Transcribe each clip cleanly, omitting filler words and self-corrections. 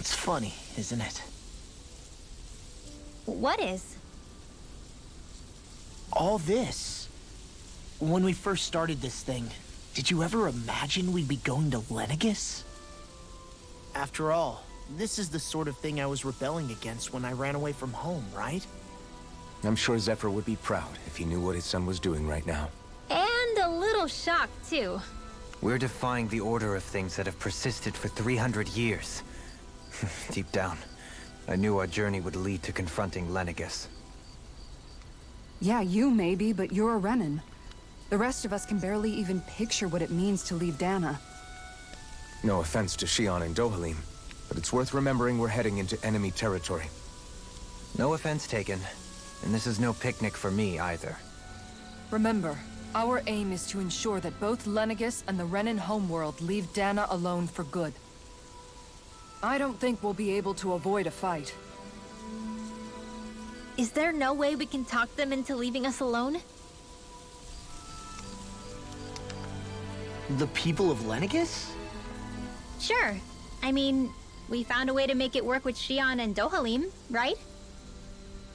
It's funny, isn't it? What is? All this. When we first started this thing, did you ever imagine we'd be going to Lenegus? After all, this is the sort of thing I was rebelling against when I ran away from home, right? I'm sure Zephyr would be proud if he knew what his son was doing right now. And a little shocked, too. We're defying the order of things that have persisted for 300 years. Deep down, I knew our journey would lead to confronting Lenegus. Yeah, you maybe, but you're a Renin. The rest of us can barely even picture what it means to leave Dana. No offense to Shion and Dohalim, but it's worth remembering we're heading into enemy territory. No offense taken, and this is no picnic for me either. Remember, our aim is to ensure that both Lenegus and the Renin homeworld leave Dana alone for good. I don't think we'll be able to avoid a fight. Is there no way we can talk them into leaving us alone? The people of Lenegus? Sure. I mean, we found a way to make it work with Shion and Dohalim, right?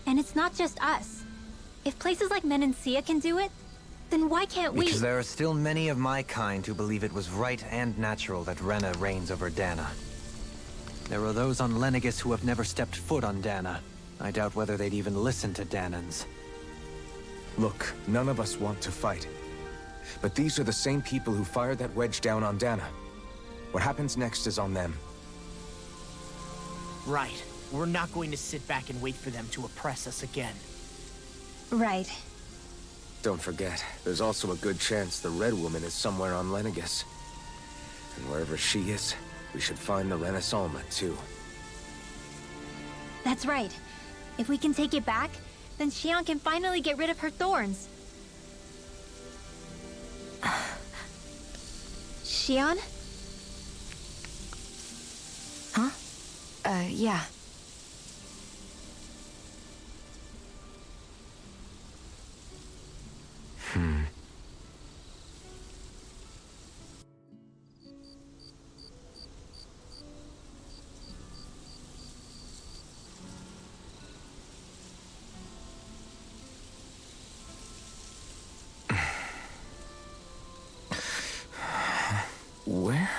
And it's not just us. If places like Menancia can do it, then why can't we? Because there are still many of my kind who believe it was right and natural that Rena reigns over Dana. There are those on Lenegus who have never stepped foot on Dana. I doubt whether they'd even listen to Danans. Look, none of us want to fight. But these are the same people who fired that wedge down on Dana. What happens next is on them. Right. We're not going to sit back and wait for them to oppress us again. Right. Don't forget, there's also a good chance the Red Woman is somewhere on Lenegus. And wherever she is, we should find the Renaissance too. That's right. If we can take it back, then Shion can finally get rid of her thorns. Shion? Huh? Yeah. Where?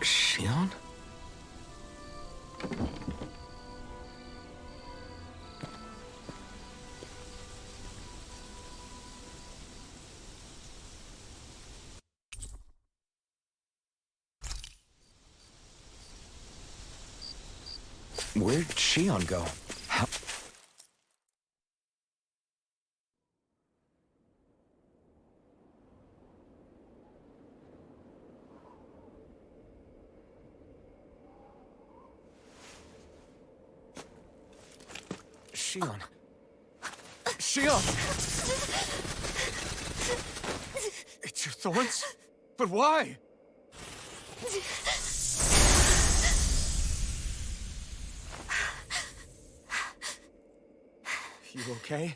Shion? Where'd Shion go? How? Shion. Shion! It's your thorns? But why? You okay?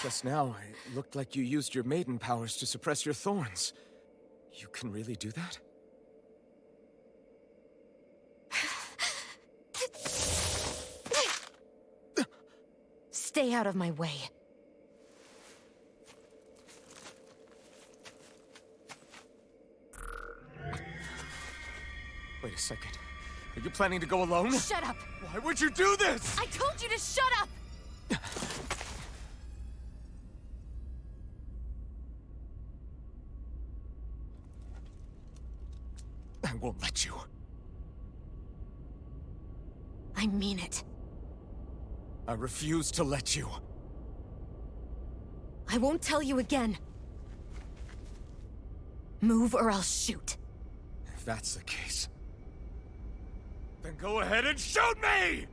Just now, it looked like you used your maiden powers to suppress your thorns. You can really do that? Stay out of my way. Wait a second. Are you planning to go alone? Shut up! Why would you do this? I told you to shut up! I won't let you. I mean it. I refuse to let you. I won't tell you again. Move or I'll shoot. If that's the case, then go ahead and shoot me!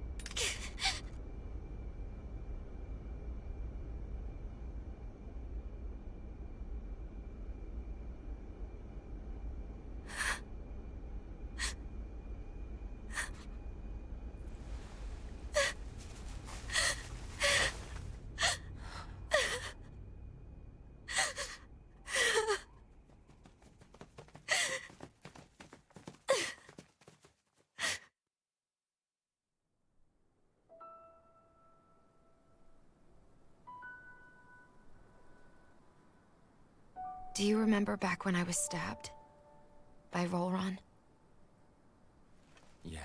Do you remember back when I was stabbed? By Volron? Yeah.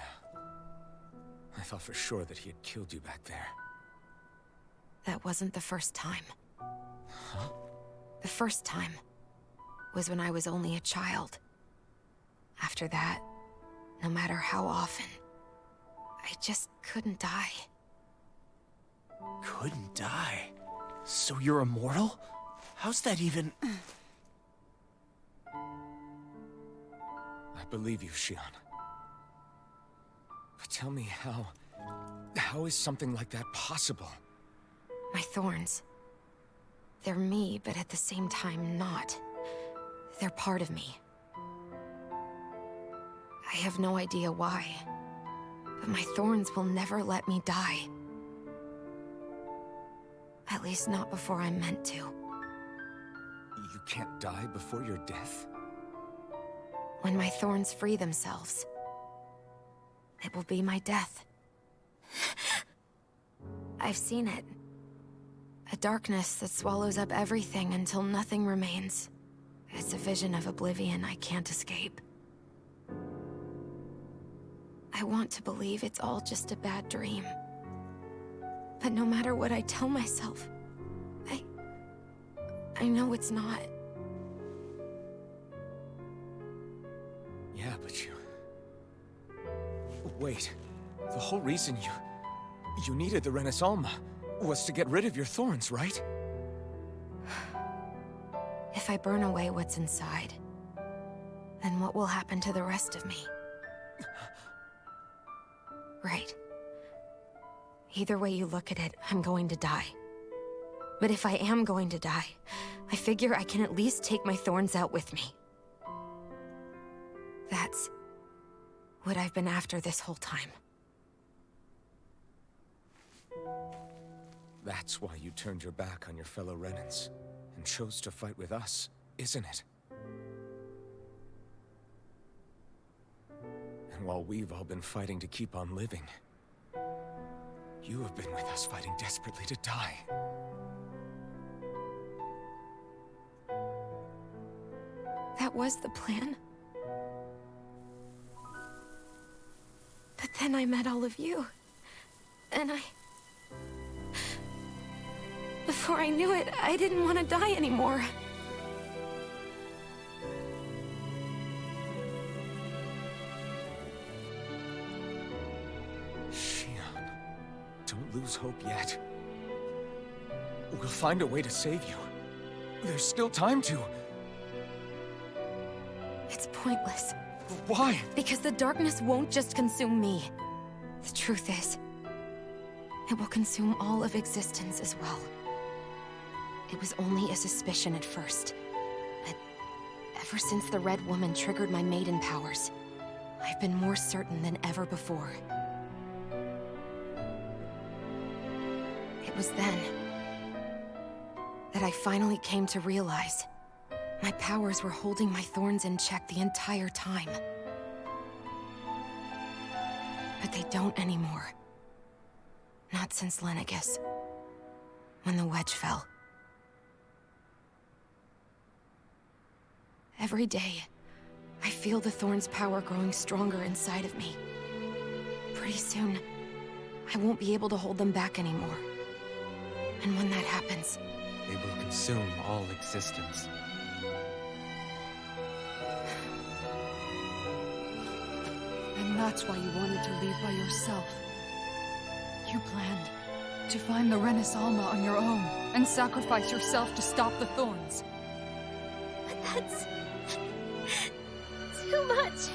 I thought for sure that he had killed you back there. That wasn't the first time. Huh? The first time was when I was only a child. After that, no matter how often, I just couldn't die. Couldn't die? So you're immortal? How's that even... I believe you, Shion. But tell me how is something like that possible? My thorns. They're me, but at the same time not. They're part of me. I have no idea why, but my thorns will never let me die. At least not before I'm meant to. You can't die before your death? When my thorns free themselves, it will be my death. I've seen it. A darkness that swallows up everything until nothing remains. It's a vision of oblivion I can't escape. I want to believe it's all just a bad dream. But no matter what I tell myself, I know it's not. Yeah, but you... Wait. The whole reason you needed the Renaissance was to get rid of your thorns, right? If I burn away what's inside, then what will happen to the rest of me? Right. Either way you look at it, I'm going to die. But if I am going to die, I figure I can at least take my thorns out with me. That's what I've been after this whole time. That's why you turned your back on your fellow Renans and chose to fight with us, isn't it? And while we've all been fighting to keep on living, you have been with us fighting desperately to die. That was the plan. But then I met all of you. And before I knew it, I didn't want to die anymore. Shion, don't lose hope yet. We'll find a way to save you. There's still time to. It's pointless. Why? Because the darkness won't just consume me. The truth is, it will consume all of existence as well. It was only a suspicion at first, but ever since the Red Woman triggered my maiden powers, I've been more certain than ever before. It was then that I finally came to realize my powers were holding my thorns in check the entire time. But they don't anymore. Not since Lenegis, when the wedge fell. Every day, I feel the thorn's power growing stronger inside of me. Pretty soon, I won't be able to hold them back anymore. And when that happens, They will consume all existence. And that's why you wanted to leave by yourself. You planned to find the Renaissance on your own and sacrifice yourself to stop the thorns. But that's... too much.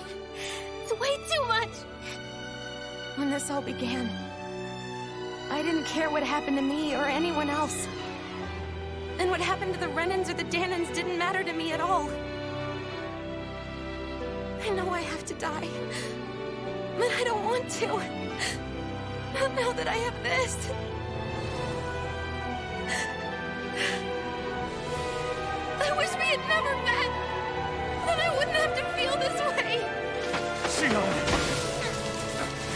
It's way too much. when this all began, I didn't care what happened to me or anyone else. And what happened to the Renans or the Danans didn't matter to me at all. I know I have to die, but I don't want to. Not now that I have this. I wish we had never met. Then I wouldn't have to feel this way. Shion!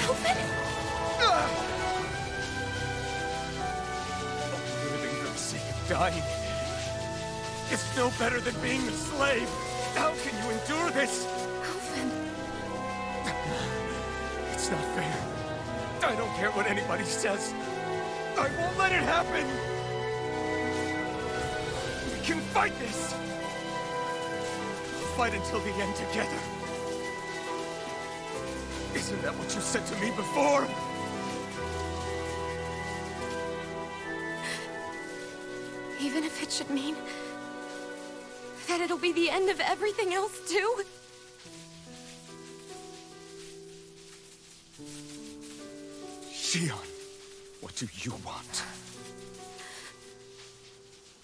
Alvin? Living for the sake of dying. is no better than being a slave. How can you endure this? Alvin. It's not fair. I don't care what anybody says. I won't let it happen. We can fight this. Fight until the end together. Isn't that what you said to me before? Even if it should mean that it'll be the end of everything else, too? Shion, what do you want?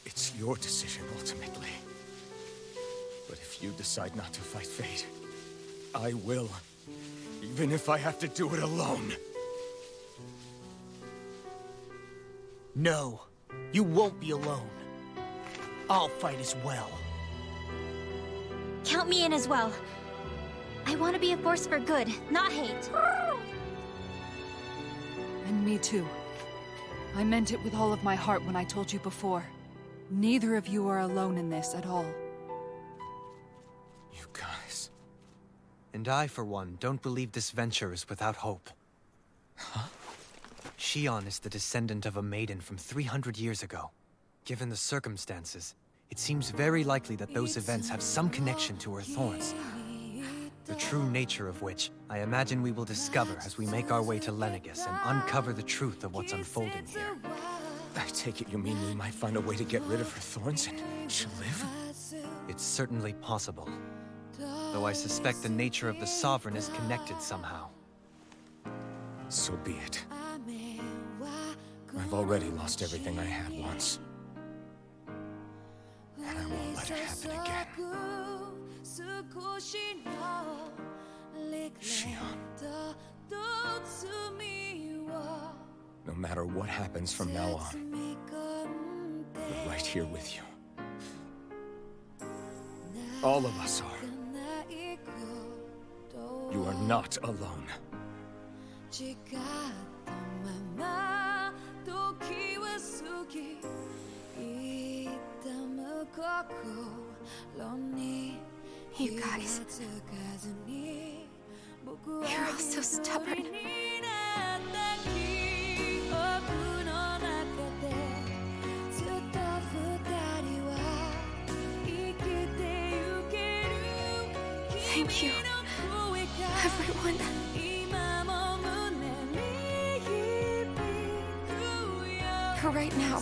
It's your decision, ultimately. But if you decide not to fight fate, I will. Even if I have to do it alone. No, you won't be alone. I'll fight as well. Count me in as well. I want to be a force for good, not hate. And me too. I meant it with all of my heart when I told you before. Neither of you are alone in this at all. You guys... And I, for one, don't believe this venture is without hope. Huh? Shion is the descendant of a maiden from 300 years ago. Given the circumstances, it seems very likely that those events have some connection to her thorns. The true nature of which, I imagine we will discover as we make our way to Lenegis and uncover the truth of what's unfolding here. I take it you mean we might find a way to get rid of her thorns and she'll live? It's certainly possible. Though I suspect the nature of the Sovereign is connected somehow. So be it. I've already lost everything I had once. And I won't let it happen again. Shion. No matter what happens from now on, we're right here with you. All of us are. You are not alone. You guys. You're all so stubborn. Thank you, everyone. For right now,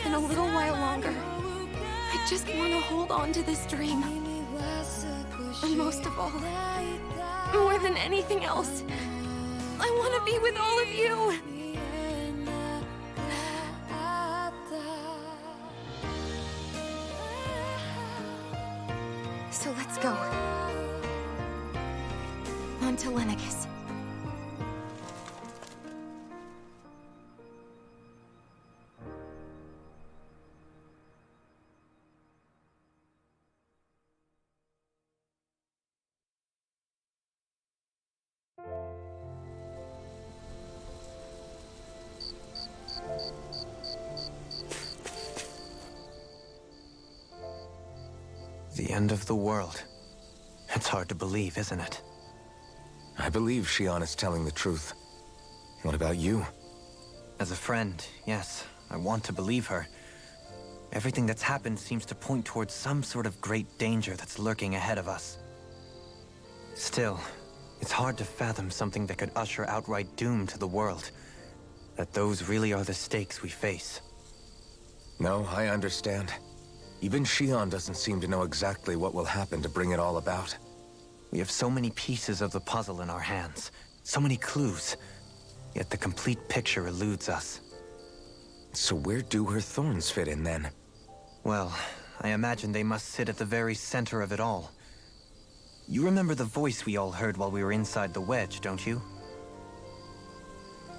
and a little while longer, I just want to hold on to this dream. And most of all, more than anything else, I want to be with all of you. So let's go. On to Lenegis. The end of the world. It's hard to believe, isn't it? I believe Shion is telling the truth. What about you? As a friend, yes, I want to believe her. Everything that's happened seems to point towards some sort of great danger that's lurking ahead of us. Still, it's hard to fathom something that could usher outright doom to the world. That those really are the stakes we face. No, I understand. Even Shion doesn't seem to know exactly what will happen to bring it all about. We have so many pieces of the puzzle in our hands, so many clues, yet the complete picture eludes us. So where do her thorns fit in, then? Well, I imagine they must sit at the very center of it all. You remember the voice we all heard while we were inside the wedge, don't you?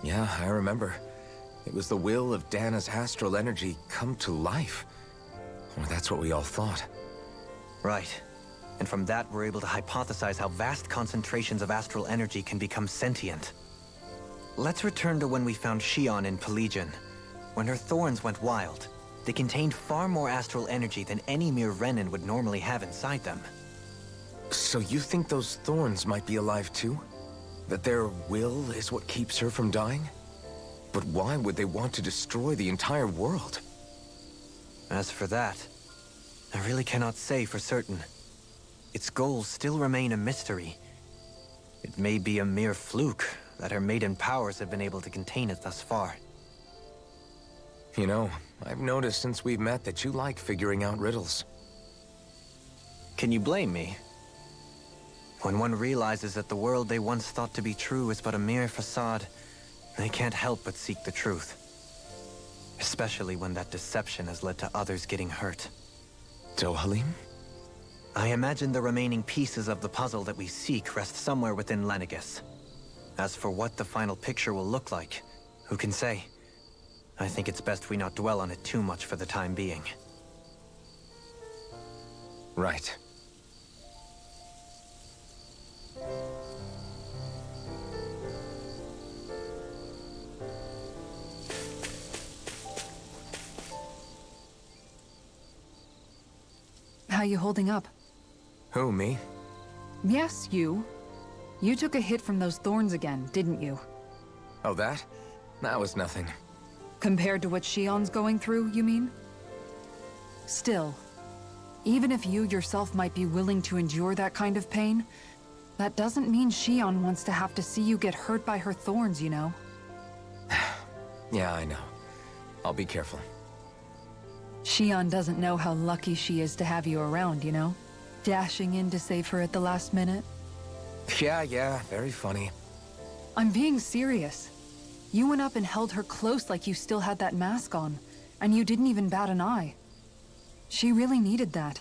Yeah, I remember. It was the will of Dana's astral energy come to life. Or that's what we all thought. Right. And from that, we're able to hypothesize how vast concentrations of astral energy can become sentient. Let's return to when we found Shion in Pelagian, when her thorns went wild. They contained far more astral energy than any mere Renin would normally have inside them. So you think those thorns might be alive too? That their will is what keeps her from dying? But why would they want to destroy the entire world? As for that, I really cannot say for certain. Its goals still remain a mystery. It may be a mere fluke that her maiden powers have been able to contain it thus far. You know, I've noticed since we've met that you like figuring out riddles. Can you blame me? When one realizes that the world they once thought to be true is but a mere facade, they can't help but seek the truth. Especially when that deception has led to others getting hurt. Dohalim? I imagine the remaining pieces of the puzzle that we seek rest somewhere within Lenegis. As for what the final picture will look like, who can say? I think it's best we not dwell on it too much for the time being. Right. How you holding up? Who, me? Yes, you. You took a hit from those thorns again, didn't you? Oh, that? That was nothing. Compared to what Shion's going through, you mean? Still, even if you yourself might be willing to endure that kind of pain, that doesn't mean Shion wants to have to see you get hurt by her thorns, you know? Yeah, I know. I'll be careful. Shion doesn't know how lucky she is to have you around, you know? Dashing in to save her at the last minute. Yeah, very funny. I'm being serious. You went up and held her close like you still had that mask on, and you didn't even bat an eye. She really needed that.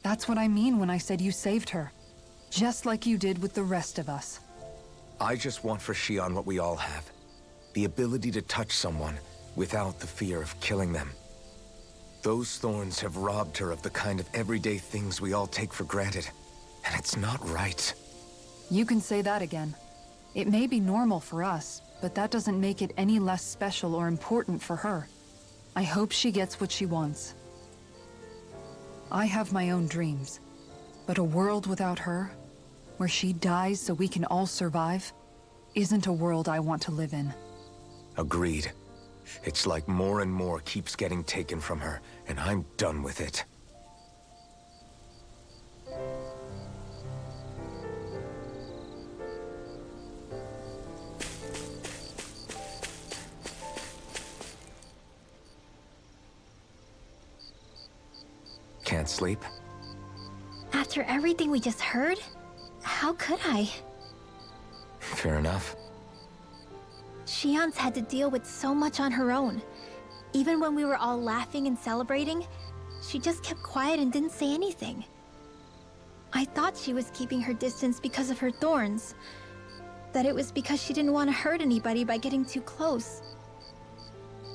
That's what I mean when I said you saved her. Just like you did with the rest of us. I just want for Shion what we all have. The ability to touch someone without the fear of killing them. Those thorns have robbed her of the kind of everyday things we all take for granted. And it's not right. You can say that again. It may be normal for us, but that doesn't make it any less special or important for her. I hope she gets what she wants. I have my own dreams, but a world without her, where she dies so we can all survive, isn't a world I want to live in. Agreed. It's like more and more keeps getting taken from her, and I'm done with it. Can't sleep? After everything we just heard, how could I? Fair enough. Shion's had to deal with so much on her own. Even when we were all laughing and celebrating, she just kept quiet and didn't say anything. I thought she was keeping her distance because of her thorns. That it was because she didn't want to hurt anybody by getting too close.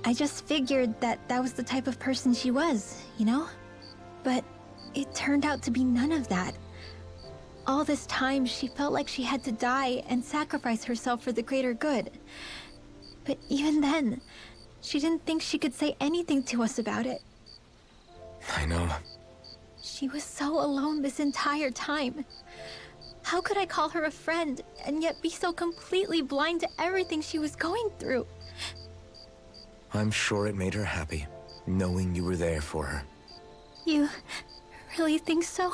I just figured that that was the type of person she was, you know? But it turned out to be none of that. All this time, she felt like she had to die and sacrifice herself for the greater good. But even then, she didn't think she could say anything to us about it. I know. She was so alone this entire time. How could I call her a friend and yet be so completely blind to everything she was going through? I'm sure it made her happy, knowing you were there for her. You really think so?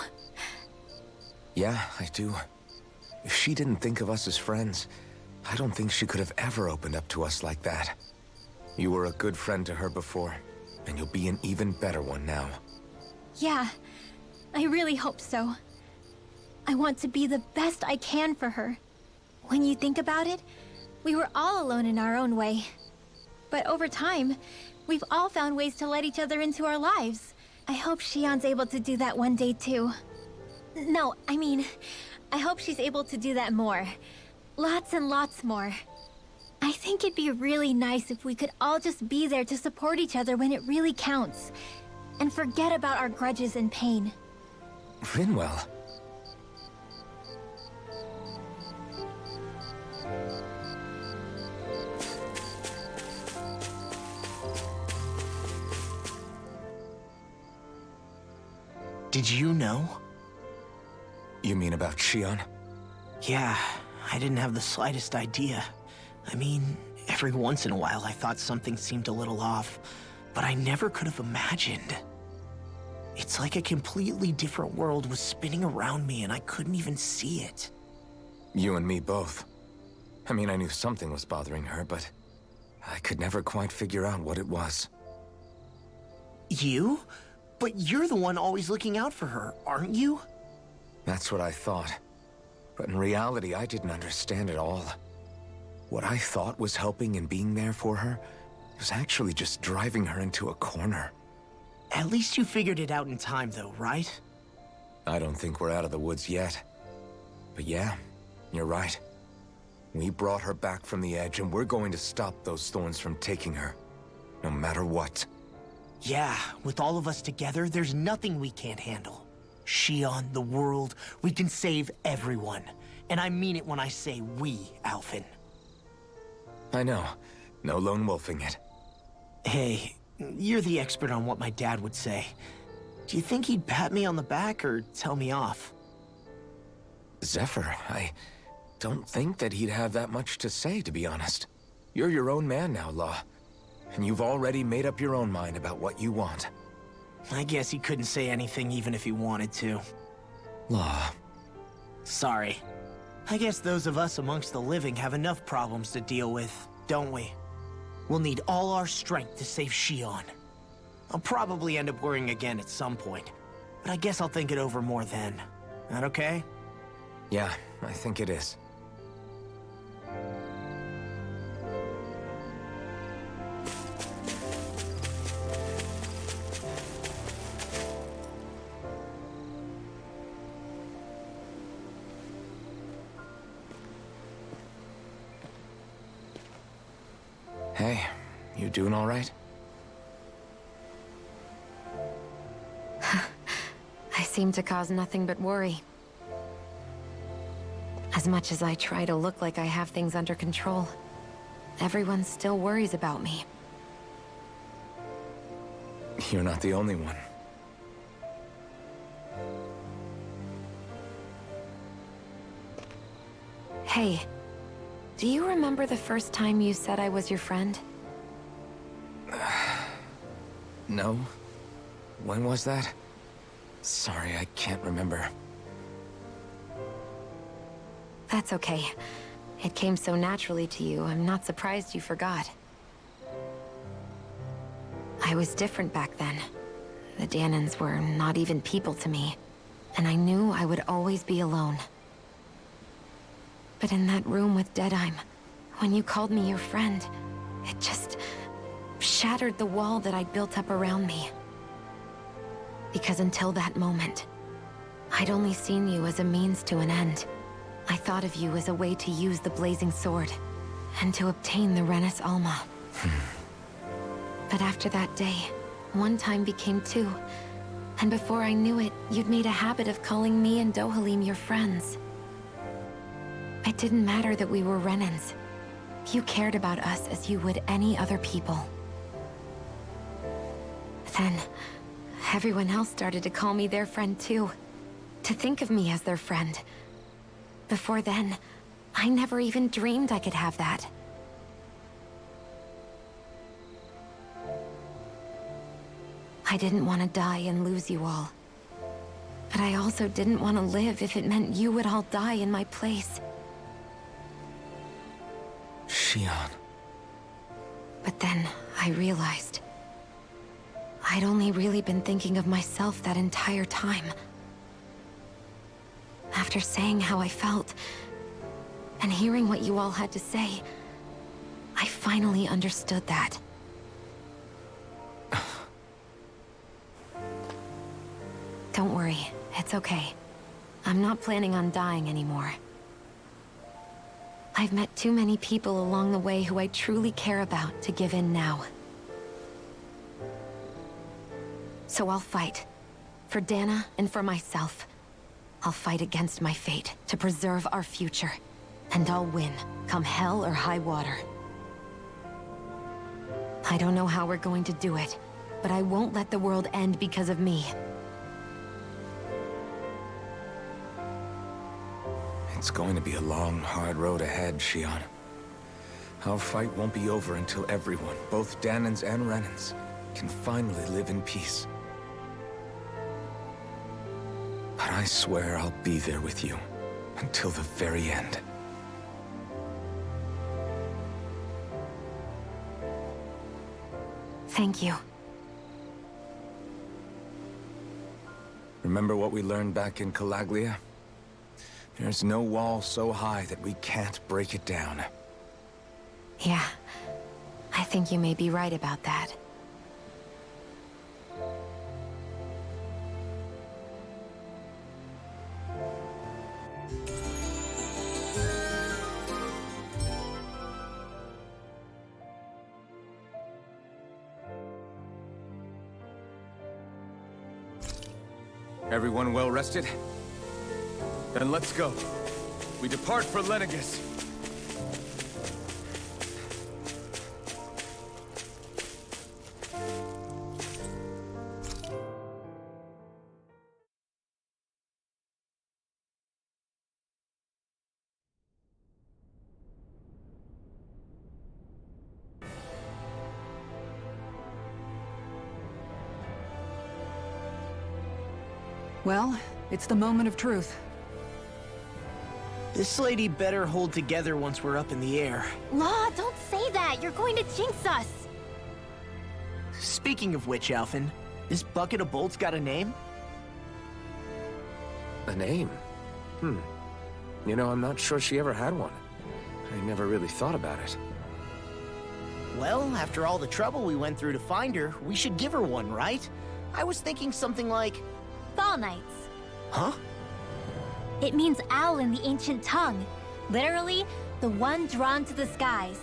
Yeah, I do. If she didn't think of us as friends, I don't think she could have ever opened up to us like that. You were a good friend to her before, and you'll be an even better one now. Yeah, I really hope so. I want to be the best I can for her. When you think about it, we were all alone in our own way. But over time, we've all found ways to let each other into our lives. I hope Shion's able to do that one day too. No, I mean, I hope she's able to do that more. Lots and lots more. I think it'd be really nice if we could all just be there to support each other when it really counts. And forget about our grudges and pain. Rinwell. Did you know? You mean about Shion? Yeah, I didn't have the slightest idea. I mean, every once in a while I thought something seemed a little off, but I never could have imagined. It's like a completely different world was spinning around me and I couldn't even see it. You and me both. I mean, I knew something was bothering her, but I could never quite figure out what it was. You? But you're the one always looking out for her, aren't you? That's what I thought. But in reality, I didn't understand it all. What I thought was helping and being there for her was actually just driving her into a corner. At least you figured it out in time, though, right? I don't think we're out of the woods yet. But yeah, you're right. We brought her back from the edge, and we're going to stop those thorns from taking her, no matter what. Yeah, with all of us together, there's nothing we can't handle. Shion, the world, we can save everyone. And I mean it when I say we, Alphen. I know. No lone wolfing it. Hey, you're the expert on what my dad would say. Do you think he'd pat me on the back or tell me off? Zephyr, I don't think that he'd have that much to say, to be honest. You're your own man now, Law. And you've already made up your own mind about what you want. I guess he couldn't say anything even if he wanted to. Law. Sorry. I guess those of us amongst the living have enough problems to deal with, don't we? We'll need all our strength to save Shion. I'll probably end up worrying again at some point, but I guess I'll think it over more then. That okay? Yeah, I think it is. Hey, you doing all right? I seem to cause nothing but worry. As much as I try to look like I have things under control, everyone still worries about me. You're not the only one. Hey, do you remember the first time you said I was your friend? No? When was that? Sorry, I can't remember. That's okay. It came so naturally to you, I'm not surprised you forgot. I was different back then. The Danans were not even people to me, and I knew I would always be alone. But in that room with Deadheim, when you called me your friend, it just shattered the wall that I'd built up around me. Because until that moment, I'd only seen you as a means to an end. I thought of you as a way to use the blazing sword, and to obtain the Renis Alma. But after that day, one time became two, and before I knew it, you'd made a habit of calling me and Dohalim your friends. It didn't matter that we were Renans. You cared about us as you would any other people. Then, everyone else started to call me their friend too. To think of me as their friend. Before then, I never even dreamed I could have that. I didn't want to die and lose you all. But I also didn't want to live if it meant you would all die in my place. Shion. But then, I realized I'd only really been thinking of myself that entire time. After saying how I felt, and hearing what you all had to say, I finally understood that. Don't worry, it's okay. I'm not planning on dying anymore. I've met too many people along the way who I truly care about to give in now. So I'll fight. For Dana and for myself. I'll fight against my fate to preserve our future. And I'll win, come hell or high water. I don't know how we're going to do it, but I won't let the world end because of me. It's going to be a long, hard road ahead, Shion. Our fight won't be over until everyone, both Danans and Renans, can finally live in peace. But I swear I'll be there with you until the very end. Thank you. Remember what we learned back in Calaglia? There's no wall so high that we can't break it down. Yeah, I think you may be right about that. Everyone well rested? Then let's go. We depart for Lenegis. Well, it's the moment of truth. This lady better hold together once we're up in the air. Law, don't say that! You're going to jinx us! Speaking of which, Alphen, this bucket of bolts got a name? A name? You know, I'm not sure she ever had one. I never really thought about it. Well, after all the trouble we went through to find her, we should give her one, right? I was thinking something like... Fall Knights. Huh? It means owl in the ancient tongue. Literally, the one drawn to the skies.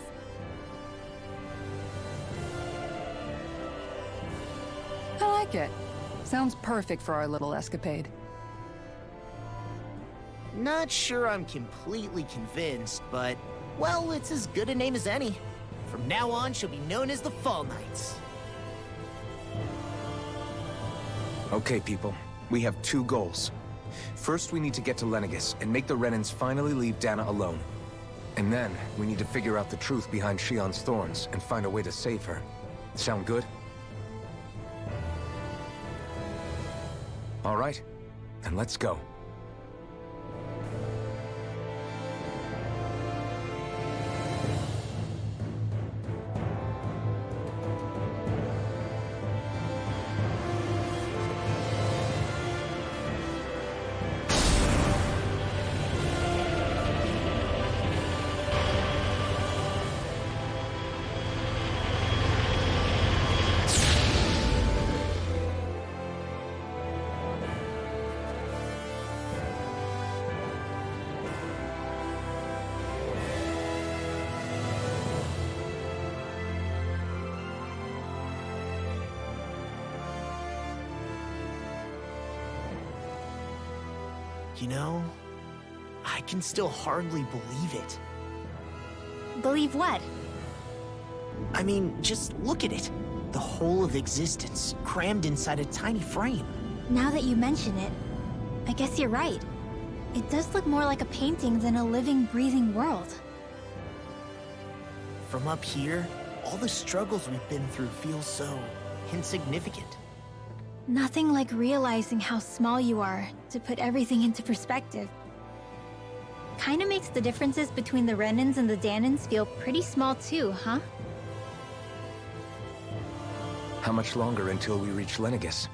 I like it. Sounds perfect for our little escapade. Not sure I'm completely convinced, but... well, it's as good a name as any. From now on, she'll be known as the Fall Knights. Okay, people. We have two goals. First, we need to get to Lenegis and make the Renans finally leave Dana alone. And then, we need to figure out the truth behind Shion's thorns and find a way to save her. Sound good? All right, then let's go. You know, I can still hardly believe it. Believe what? I mean, just look at it. The whole of existence, crammed inside a tiny frame. Now that you mention it, I guess you're right. It does look more like a painting than a living, breathing world. From up here, all the struggles we've been through feel so insignificant. Nothing like realizing how small you are to put everything into perspective. Kinda makes the differences between the Renans and the Danans feel pretty small too, huh? How much longer until we reach Lenegis?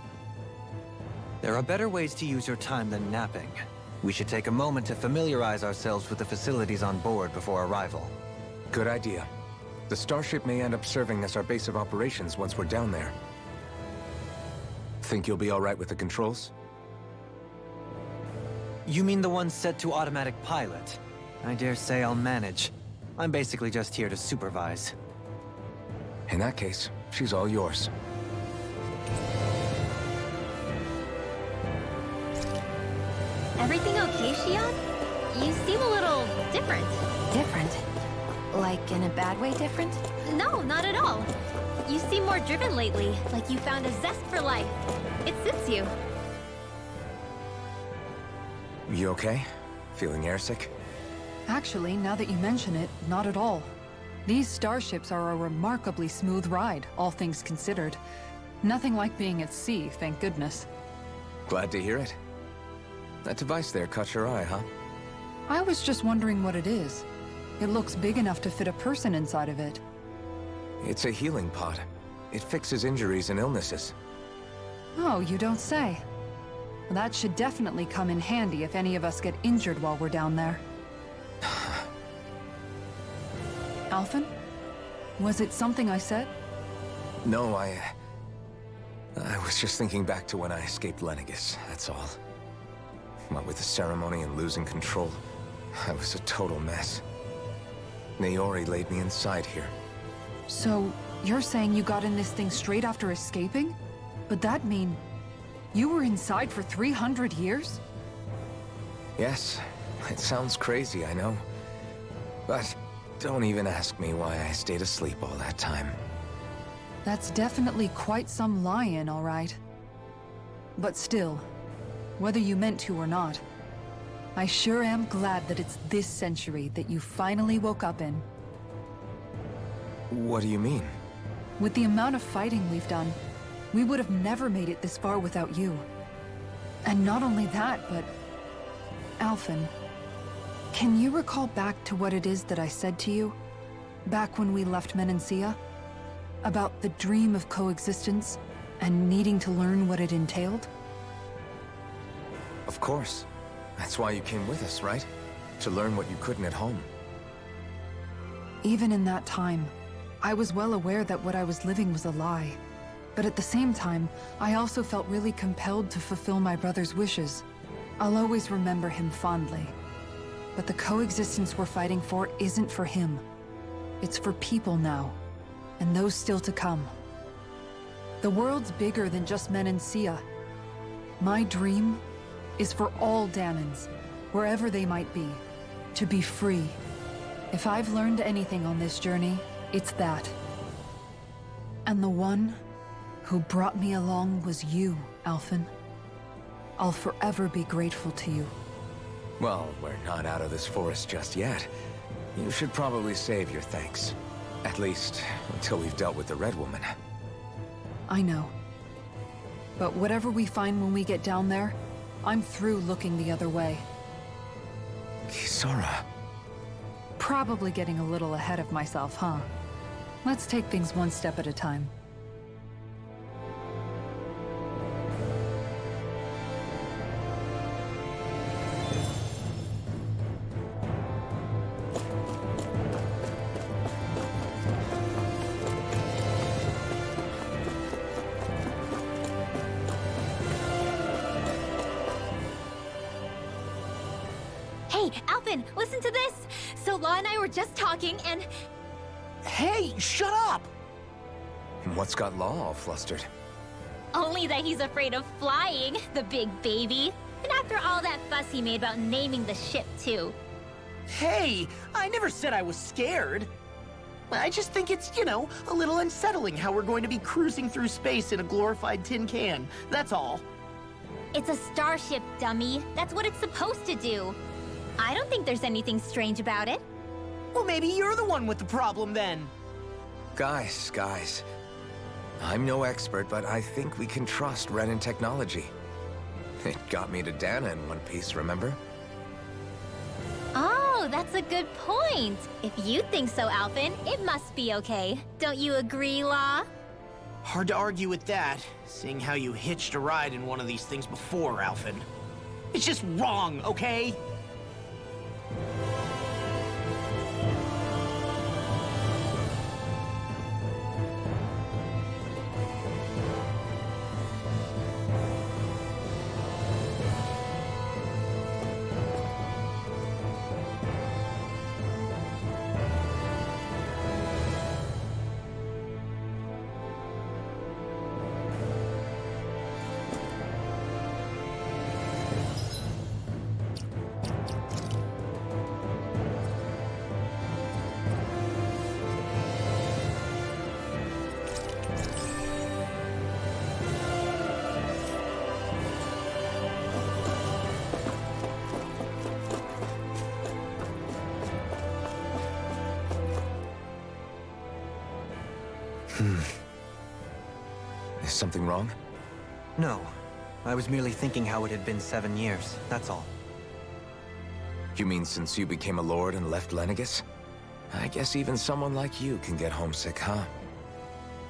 There are better ways to use your time than napping. We should take a moment to familiarize ourselves with the facilities on board before arrival. Good idea. The starship may end up serving as our base of operations once we're down there. Think you'll be all right with the controls? You mean the one set to automatic pilot? I dare say I'll manage. I'm basically just here to supervise. In that case, she's all yours. Everything okay, Shion? You seem a little different. Different? Like in a bad way different? No, not at all. You seem more driven lately, like you found a zest for life. It suits you. You okay? Feeling airsick? Actually, now that you mention it, not at all. These starships are a remarkably smooth ride, all things considered. Nothing like being at sea, thank goodness. Glad to hear it. That device there caught your eye, huh? I was just wondering what it is. It looks big enough to fit a person inside of it. It's a healing pod. It fixes injuries and illnesses. Oh, you don't say. Well, that should definitely come in handy if any of us get injured while we're down there. Alphen? Was it something I said? No, I was just thinking back to when I escaped Lenegis, that's all. What with the ceremony and losing control, I was a total mess. Naori laid me inside here. So, you're saying you got in this thing straight after escaping? But that mean... you were inside for 300 years? Yes, it sounds crazy, I know. But don't even ask me why I stayed asleep all that time. That's definitely quite some lie-in, all right. But still, whether you meant to or not, I sure am glad that it's this century that you finally woke up in. What do you mean? With the amount of fighting we've done, we would have never made it this far without you. And not only that, but... Alphen, can you recall back to what it is that I said to you? Back when we left Menancia? About the dream of coexistence, and needing to learn what it entailed? Of course. That's why you came with us, right? To learn what you couldn't at home. Even in that time, I was well aware that what I was living was a lie. But at the same time, I also felt really compelled to fulfill my brother's wishes. I'll always remember him fondly. But the coexistence we're fighting for isn't for him. It's for people now, and those still to come. The world's bigger than just Menancia. My dream is for all Danans, wherever they might be, to be free. If I've learned anything on this journey, it's that. And the one who brought me along was you, Alphen. I'll forever be grateful to you. Well, we're not out of this forest just yet. You should probably save your thanks. At least, until we've dealt with the Red Woman. I know. But whatever we find when we get down there, I'm through looking the other way. Kisara. Probably getting a little ahead of myself, huh? Let's take things one step at a time. Hey, Alphen, listen to this! So Law and I were just talking and... Hey, shut up! What's got Law all flustered? Only that he's afraid of flying, the big baby. And after all that fuss he made about naming the ship, too. Hey, I never said I was scared. I just think it's, you know, a little unsettling how we're going to be cruising through space in a glorified tin can. That's all. It's a starship, dummy. That's what it's supposed to do. I don't think there's anything strange about it. Well, maybe you're the one with the problem then. Guys. I'm no expert, but I think we can trust Renan technology. It got me to Dana in one piece, remember? Oh, that's a good point. If you think so, Alphen, it must be okay. Don't you agree, Law? Hard to argue with that, seeing how you hitched a ride in one of these things before, Alphen. It's just wrong, okay? Is something wrong? No. I was merely thinking how it had been 7 years, that's all. You mean since you became a lord and left Lenegis? I guess even someone like you can get homesick, huh?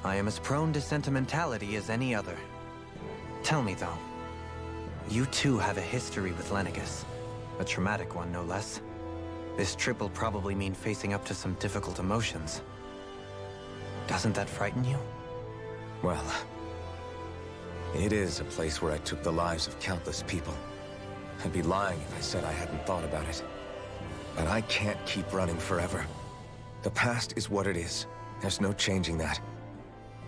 I am as prone to sentimentality as any other. Tell me, though. You too have a history with Lenegis. A traumatic one, no less. This trip will probably mean facing up to some difficult emotions. Doesn't that frighten you? Well, it is a place where I took the lives of countless people. I'd be lying if I said I hadn't thought about it. But I can't keep running forever. The past is what it is. There's no changing that.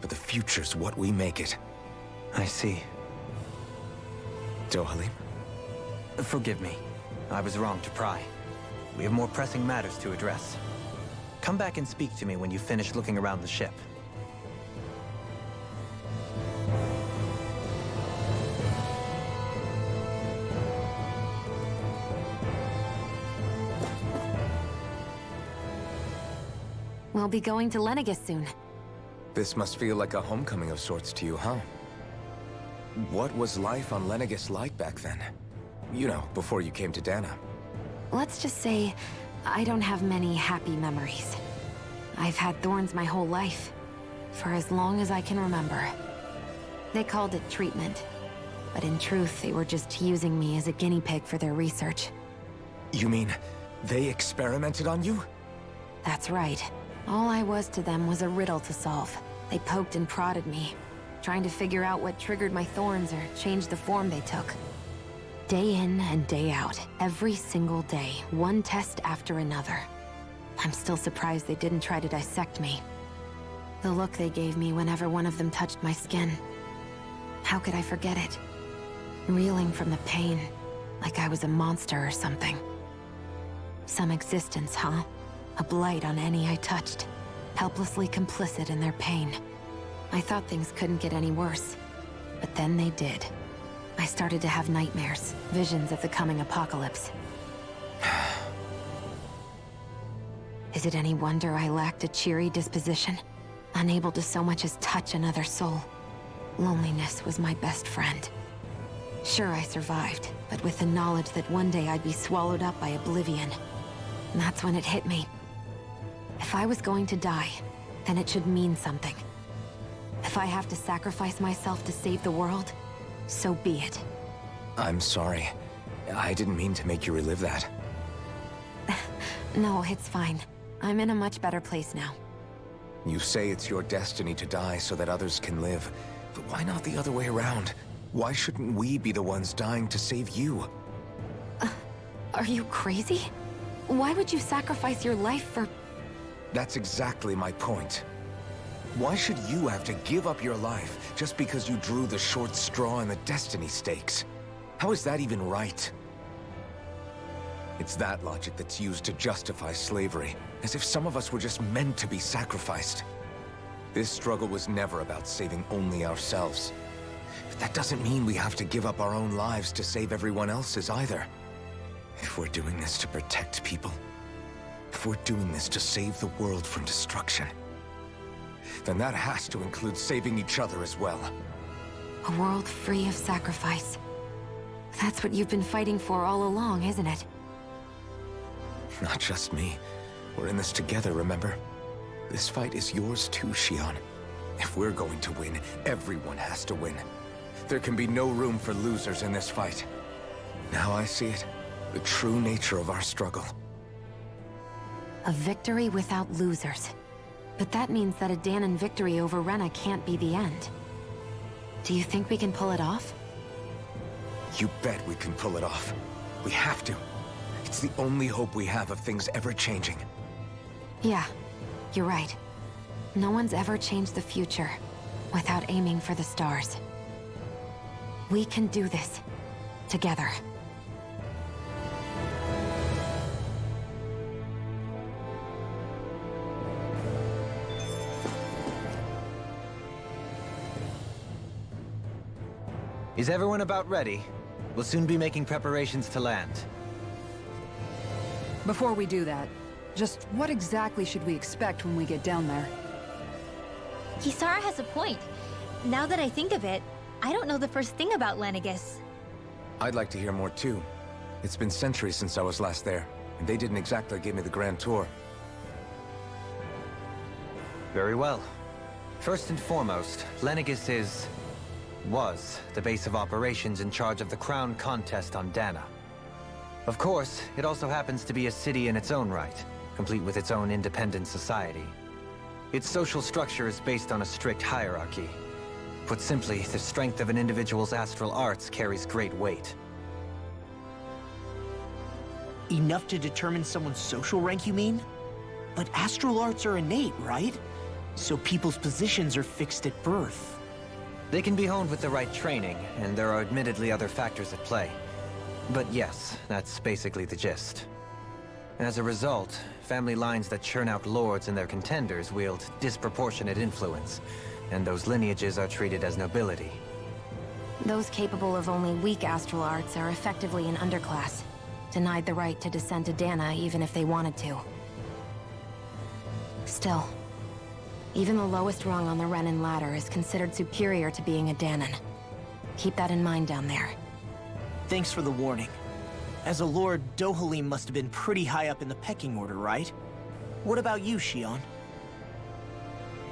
But the future's what we make it. I see. Dohalim? Forgive me. I was wrong to pry. We have more pressing matters to address. Come back and speak to me when you finish looking around the ship. We'll be going to Lenegis soon. This must feel like a homecoming of sorts to you, huh? What was life on Lenegis like back then? You know, before you came to Dana. Let's just say, I don't have many happy memories. I've had thorns my whole life, for as long as I can remember. They called it treatment, but in truth, they were just using me as a guinea pig for their research. You mean, they experimented on you? That's right. All I was to them was a riddle to solve. They poked and prodded me, trying to figure out what triggered my thorns or changed the form they took. Day in and day out, every single day, one test after another. I'm still surprised they didn't try to dissect me. The look they gave me whenever one of them touched my skin. How could I forget it? Reeling from the pain, like I was a monster or something. Some existence, huh? A blight on any I touched, helplessly complicit in their pain. I thought things couldn't get any worse, but then they did. I started to have nightmares, visions of the coming apocalypse. Is it any wonder I lacked a cheery disposition? Unable to so much as touch another soul. Loneliness was my best friend. Sure, I survived, but with the knowledge that one day I'd be swallowed up by oblivion. And that's when it hit me. If I was going to die, then it should mean something. If I have to sacrifice myself to save the world, so be it. I'm sorry. I didn't mean to make you relive that. No, it's fine. I'm in a much better place now. You say it's your destiny to die so that others can live. But why not the other way around? Why shouldn't we be the ones dying to save you? Are you crazy? Why would you sacrifice your life for... That's exactly my point. Why should you have to give up your life just because you drew the short straw in the destiny stakes? How is that even right? It's that logic that's used to justify slavery, as if some of us were just meant to be sacrificed. This struggle was never about saving only ourselves. But that doesn't mean we have to give up our own lives to save everyone else's either. If we're doing this to protect people, if we're doing this to save the world from destruction, then that has to include saving each other as well. A world free of sacrifice. That's what you've been fighting for all along, isn't it? Not just me. We're in this together, remember? This fight is yours too, Shion. If we're going to win, everyone has to win. There can be no room for losers in this fight. Now I see it. The true nature of our struggle. A victory without losers. But that means that a Danon victory over Rena can't be the end. Do you think we can pull it off? You bet we can pull it off. We have to. It's the only hope we have of things ever changing. Yeah, you're right. No one's ever changed the future without aiming for the stars. We can do this. Together. Is everyone about ready? We'll soon be making preparations to land. Before we do that, just what exactly should we expect when we get down there? Kisara has a point. Now that I think of it, I don't know the first thing about Lenegis. I'd like to hear more too. It's been centuries since I was last there, and they didn't exactly give me the grand tour. Very well. First and foremost, Lenegis was the base of operations in charge of the crown contest on Dana. Of course, it also happens to be a city in its own right, complete with its own independent society. Its social structure is based on a strict hierarchy. Put simply, the strength of an individual's astral arts carries great weight. Enough to determine someone's social rank, you mean? But astral arts are innate, right? So people's positions are fixed at birth. They can be honed with the right training, and there are admittedly other factors at play. But yes, that's basically the gist. As a result, family lines that churn out lords and their contenders wield disproportionate influence, and those lineages are treated as nobility. Those capable of only weak astral arts are effectively an underclass, denied the right to descend to Dana even if they wanted to. Still, even the lowest rung on the Renin ladder is considered superior to being a Danan. Keep that in mind down there. Thanks for the warning. As a lord, Dohalim must have been pretty high up in the pecking order, right? What about you, Shion?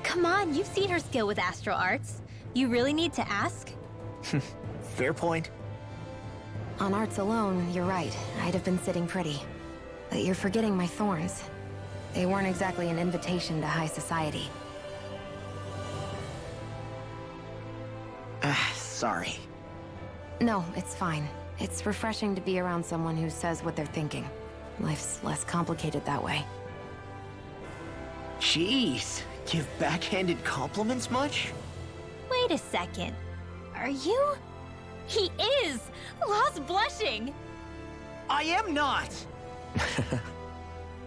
Come on, you've seen her skill with astral arts. You really need to ask? Fair point. On arts alone, you're right. I'd have been sitting pretty. But you're forgetting my thorns. They weren't exactly an invitation to high society. Sorry. No, it's fine. It's refreshing to be around someone who says what they're thinking. Life's less complicated that way. Jeez, give backhanded compliments much? Wait a second. Are you? He is! Law's blushing! I am not!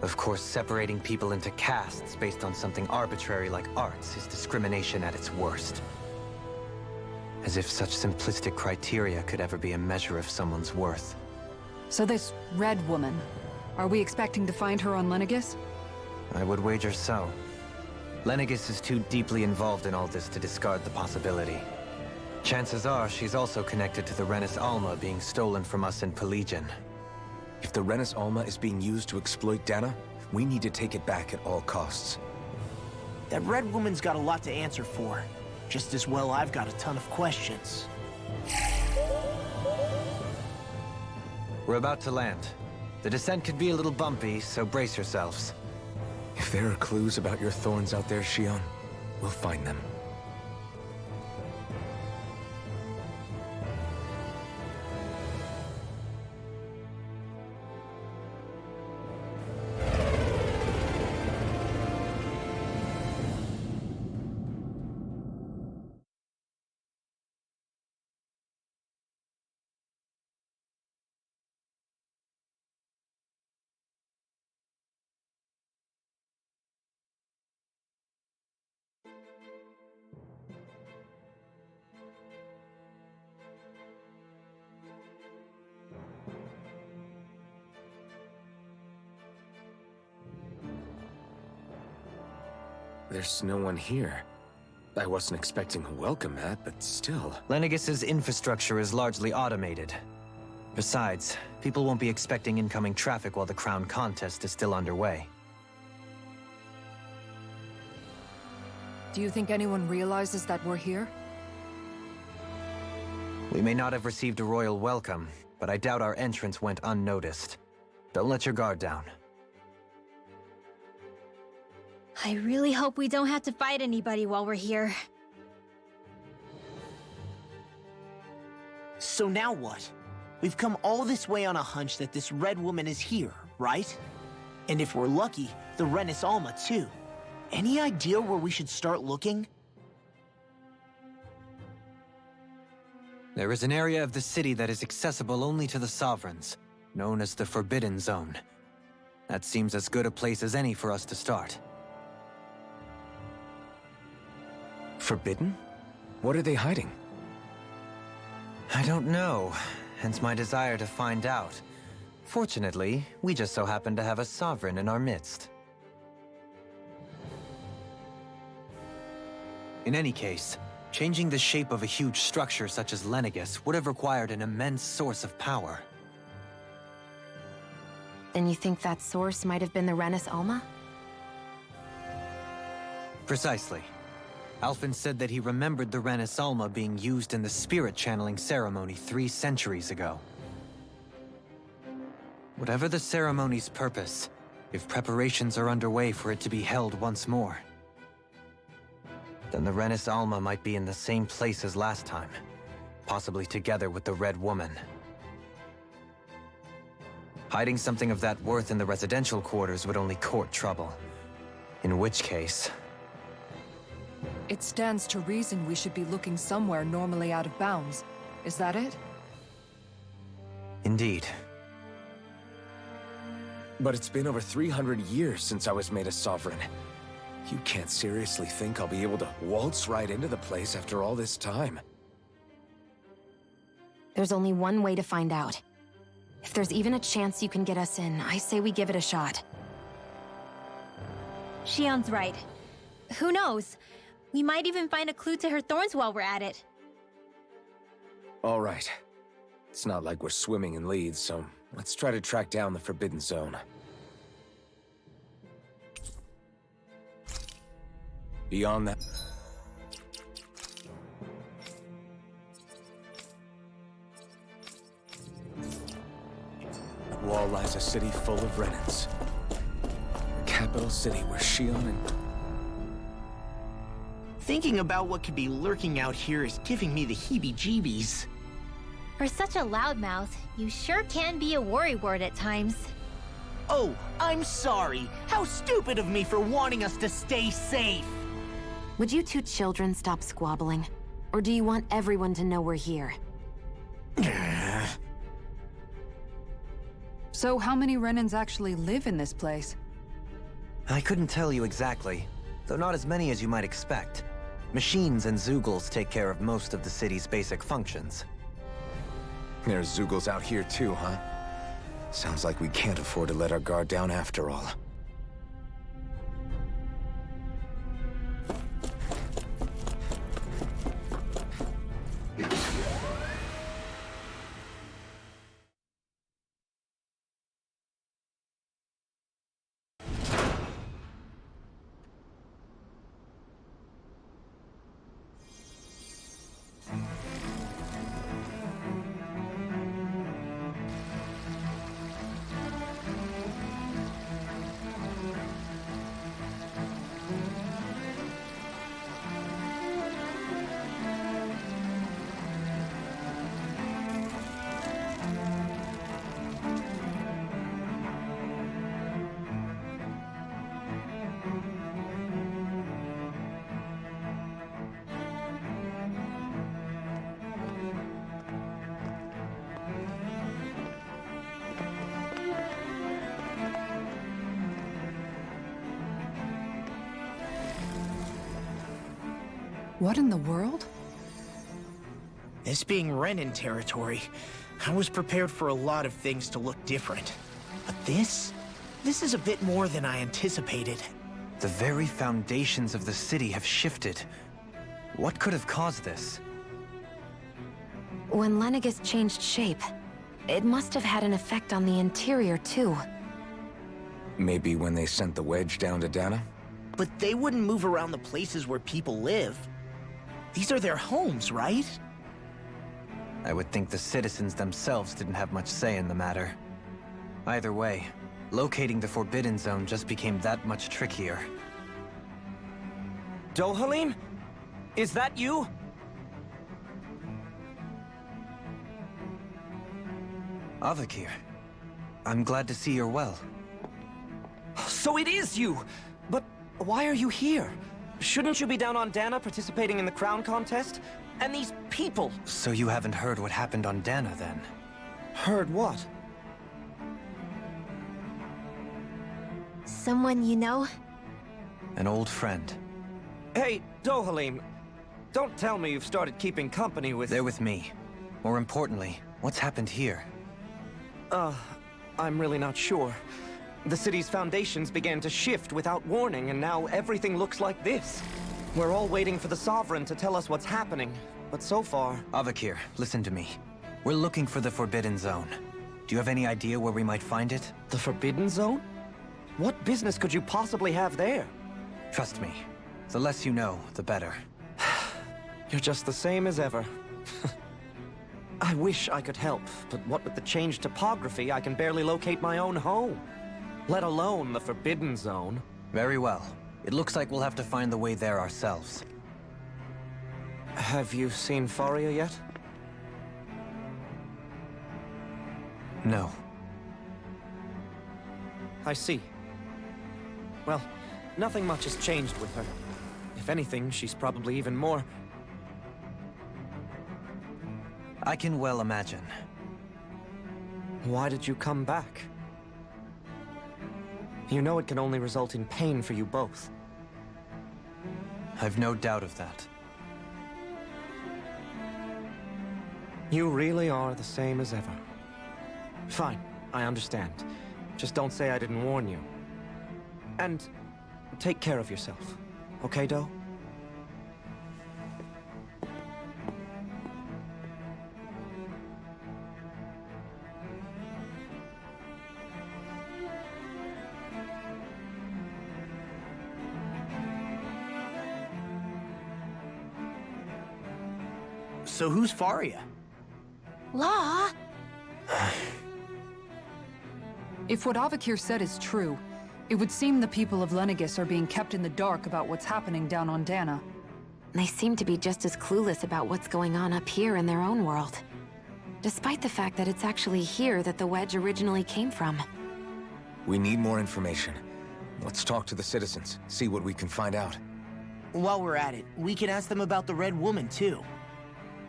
Of course, separating people into castes based on something arbitrary like arts is discrimination at its worst. As if such simplistic criteria could ever be a measure of someone's worth. So this red woman, are we expecting to find her on Lenegis? I would wager so. Lenegis is too deeply involved in all this to discard the possibility. Chances are she's also connected to the Renis Alma being stolen from us in Pelegion. If the Renis Alma is being used to exploit Dana, we need to take it back at all costs. That red woman's got a lot to answer for. Just as well I've got a ton of questions. We're about to land. The descent could be a little bumpy, so brace yourselves. If there are clues about your thorns out there, Shion, we'll find them. There's no one here. I wasn't expecting a welcome mat, but still. Lenegis's infrastructure is largely automated. Besides, people won't be expecting incoming traffic while the crown contest is still underway. Do you think anyone realizes that we're here? We may not have received a royal welcome, but I doubt our entrance went unnoticed. Don't let your guard down. I really hope we don't have to fight anybody while we're here. So now what? We've come all this way on a hunch that this red woman is here, right? And if we're lucky, the Renis Alma too. Any idea where we should start looking? There is an area of the city that is accessible only to the Sovereigns, known as the Forbidden Zone. That seems as good a place as any for us to start. Forbidden? What are they hiding? I don't know, hence my desire to find out. Fortunately, we just so happen to have a Sovereign in our midst. In any case, changing the shape of a huge structure such as Lenegis would have required an immense source of power. Then you think that source might have been the Renis Alma? Precisely. Alphen said that he remembered the Renis Alma being used in the spirit channeling ceremony 3 centuries ago. Whatever the ceremony's purpose, if preparations are underway for it to be held once more, then the Renis Alma might be in the same place as last time, possibly together with the Red Woman. Hiding something of that worth in the residential quarters would only court trouble. In which case... It stands to reason we should be looking somewhere normally out of bounds. Is that it? Indeed. But it's been over 300 years since I was made a sovereign. You can't seriously think I'll be able to waltz right into the place after all this time. There's only one way to find out. If there's even a chance you can get us in, I say we give it a shot. Shion's right. Who knows? We might even find a clue to her thorns while we're at it. All right. It's not like we're swimming in leads, so let's try to track down the Forbidden Zone. Beyond that... wall lies a city full of Renans. A capital city where Shion and... Thinking about what could be lurking out here is giving me the heebie-jeebies. For such a loudmouth, you sure can be a worrywart at times. Oh, I'm sorry. How stupid of me for wanting us to stay safe. Would you two children stop squabbling? Or do you want everyone to know we're here? So how many Renans actually live in this place? I couldn't tell you exactly, though not as many as you might expect. Machines and Zeugles take care of most of the city's basic functions. There's Zeugles out here too, huh? Sounds like we can't afford to let our guard down after all. What in the world? This being Renan territory, I was prepared for a lot of things to look different. But this is a bit more than I anticipated. The very foundations of the city have shifted. What could have caused this? When Lenegis changed shape, it must have had an effect on the interior too. Maybe when they sent the wedge down to Dana? But they wouldn't move around the places where people live. These are their homes, right? I would think the citizens themselves didn't have much say in the matter. Either way, locating the Forbidden Zone just became that much trickier. Dohalim? Is that you? Avakir, I'm glad to see you're well. So it is you! But why are you here? Shouldn't you be down on Dana participating in the crown contest? And these people! So you haven't heard what happened on Dana, then? Heard what? Someone you know? An old friend. Hey, Dohalim, don't tell me you've started keeping company with... They're with me. More importantly, what's happened here? I'm really not sure. The city's foundations began to shift without warning, and now everything looks like this. We're all waiting for the Sovereign to tell us what's happening, but so far... Avakir, listen to me. We're looking for the Forbidden Zone. Do you have any idea where we might find it? The Forbidden Zone? What business could you possibly have there? Trust me. The less you know, the better. You're just the same as ever. I wish I could help, but what with the changed topography, I can barely locate my own home. Let alone the Forbidden Zone. Very well. It looks like we'll have to find the way there ourselves. Have you seen Faria yet? No. I see. Well, nothing much has changed with her. If anything, she's probably even more... I can well imagine. Why did you come back? You know it can only result in pain for you both. I've no doubt of that. You really are the same as ever. Fine, I understand. Just don't say I didn't warn you. And take care of yourself, okay, Do? So who's Faria? Law? If what Avakir said is true, it would seem the people of Lenegis are being kept in the dark about what's happening down on Dana. They seem to be just as clueless about what's going on up here in their own world. Despite the fact that it's actually here that the wedge originally came from. We need more information. Let's talk to the citizens, see what we can find out. While we're at it, we can ask them about the Red Woman, too.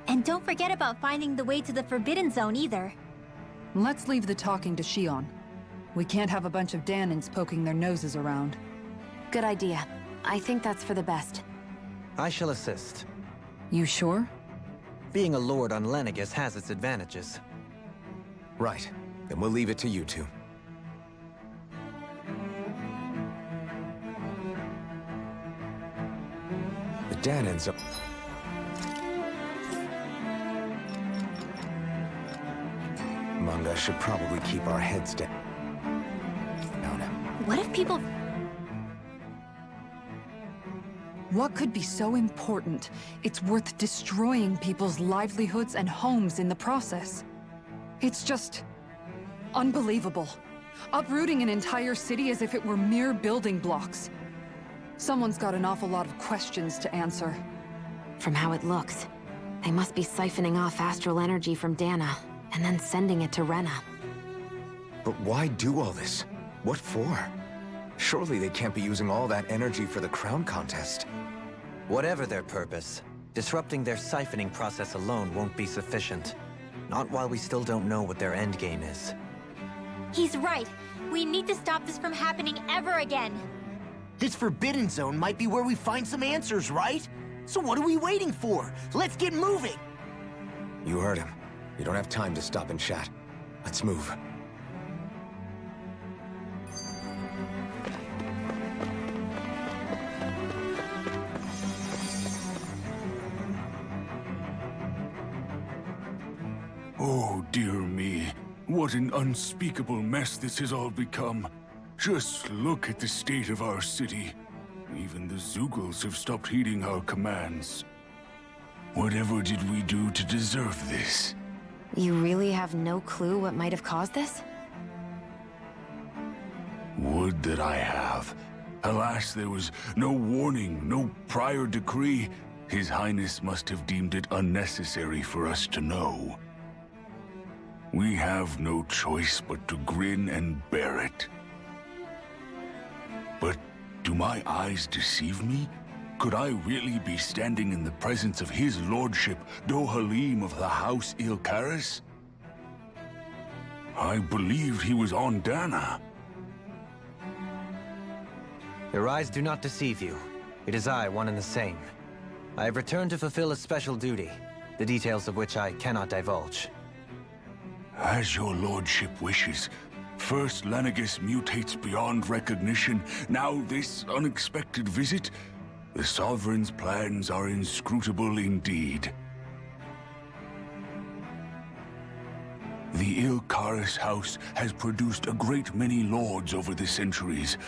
And don't forget about finding the way to the Forbidden Zone either. Let's leave the talking to Shion. We can't have a bunch of Danins poking their noses around. Good idea. I think that's for the best. I shall assist. You sure? Being a lord on Lenegis has its advantages. Right. Then we'll leave it to you two. The Danins are... Manga should probably keep our heads down. What if people... What could be so important? It's worth destroying people's livelihoods and homes in the process. It's just... unbelievable. Uprooting an entire city as if it were mere building blocks. Someone's got an awful lot of questions to answer. From how it looks, they must be siphoning off astral energy from Dana, and then sending it to Rena. But why do all this? What for? Surely they can't be using all that energy for the crown contest. Whatever their purpose, disrupting their siphoning process alone won't be sufficient. Not while we still don't know what their endgame is. He's right. We need to stop this from happening ever again. This Forbidden Zone might be where we find some answers, right? So what are we waiting for? Let's get moving! You heard him. We don't have time to stop and chat. Let's move. Oh, dear me. What an unspeakable mess this has all become. Just look at the state of our city. Even the Zeugles have stopped heeding our commands. Whatever did we do to deserve this? You really have no clue what might have caused this? Would that I have. Alas, there was no warning, no prior decree. His Highness must have deemed it unnecessary for us to know. We have no choice but to grin and bear it. But do my eyes deceive me? Could I really be standing in the presence of his lordship, Dohalim of the House Ilkaris? I believed he was on Dana. Your eyes do not deceive you. It is I, one and the same. I have returned to fulfill a special duty, the details of which I cannot divulge. As your lordship wishes. First Lenegis mutates beyond recognition, now this unexpected visit. The Sovereign's plans are inscrutable indeed. The Ilkaris house has produced a great many lords over the centuries.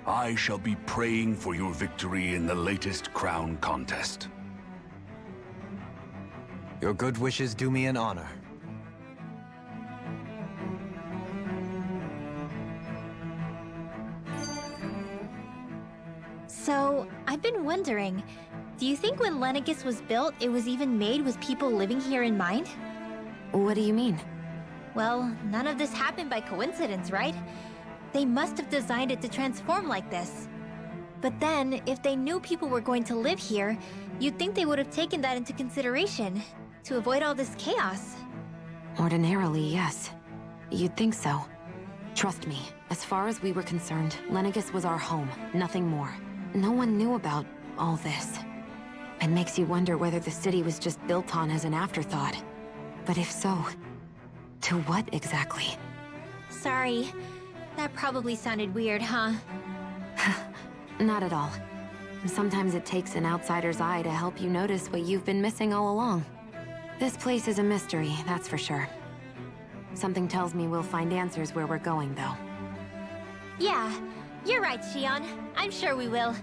I shall be praying for your victory in the latest crown contest. Your good wishes do me an honor. So, I've been wondering, do you think when Lenegis was built, it was even made with people living here in mind? What do you mean? Well, none of this happened by coincidence, right? They must have designed it to transform like this. But then, if they knew people were going to live here, you'd think they would have taken that into consideration, to avoid all this chaos. Ordinarily, yes. You'd think so. Trust me, as far as we were concerned, Lenegis was our home, nothing more. No one knew about all this. It makes you wonder whether the city was just built on as an afterthought. But if so, to what exactly? Sorry. That probably sounded weird, huh? Not at all. Sometimes it takes an outsider's eye to help you notice what you've been missing all along. This place is a mystery, that's for sure. Something tells me we'll find answers where we're going, though. Yeah, you're right, Shion. I'm sure we will.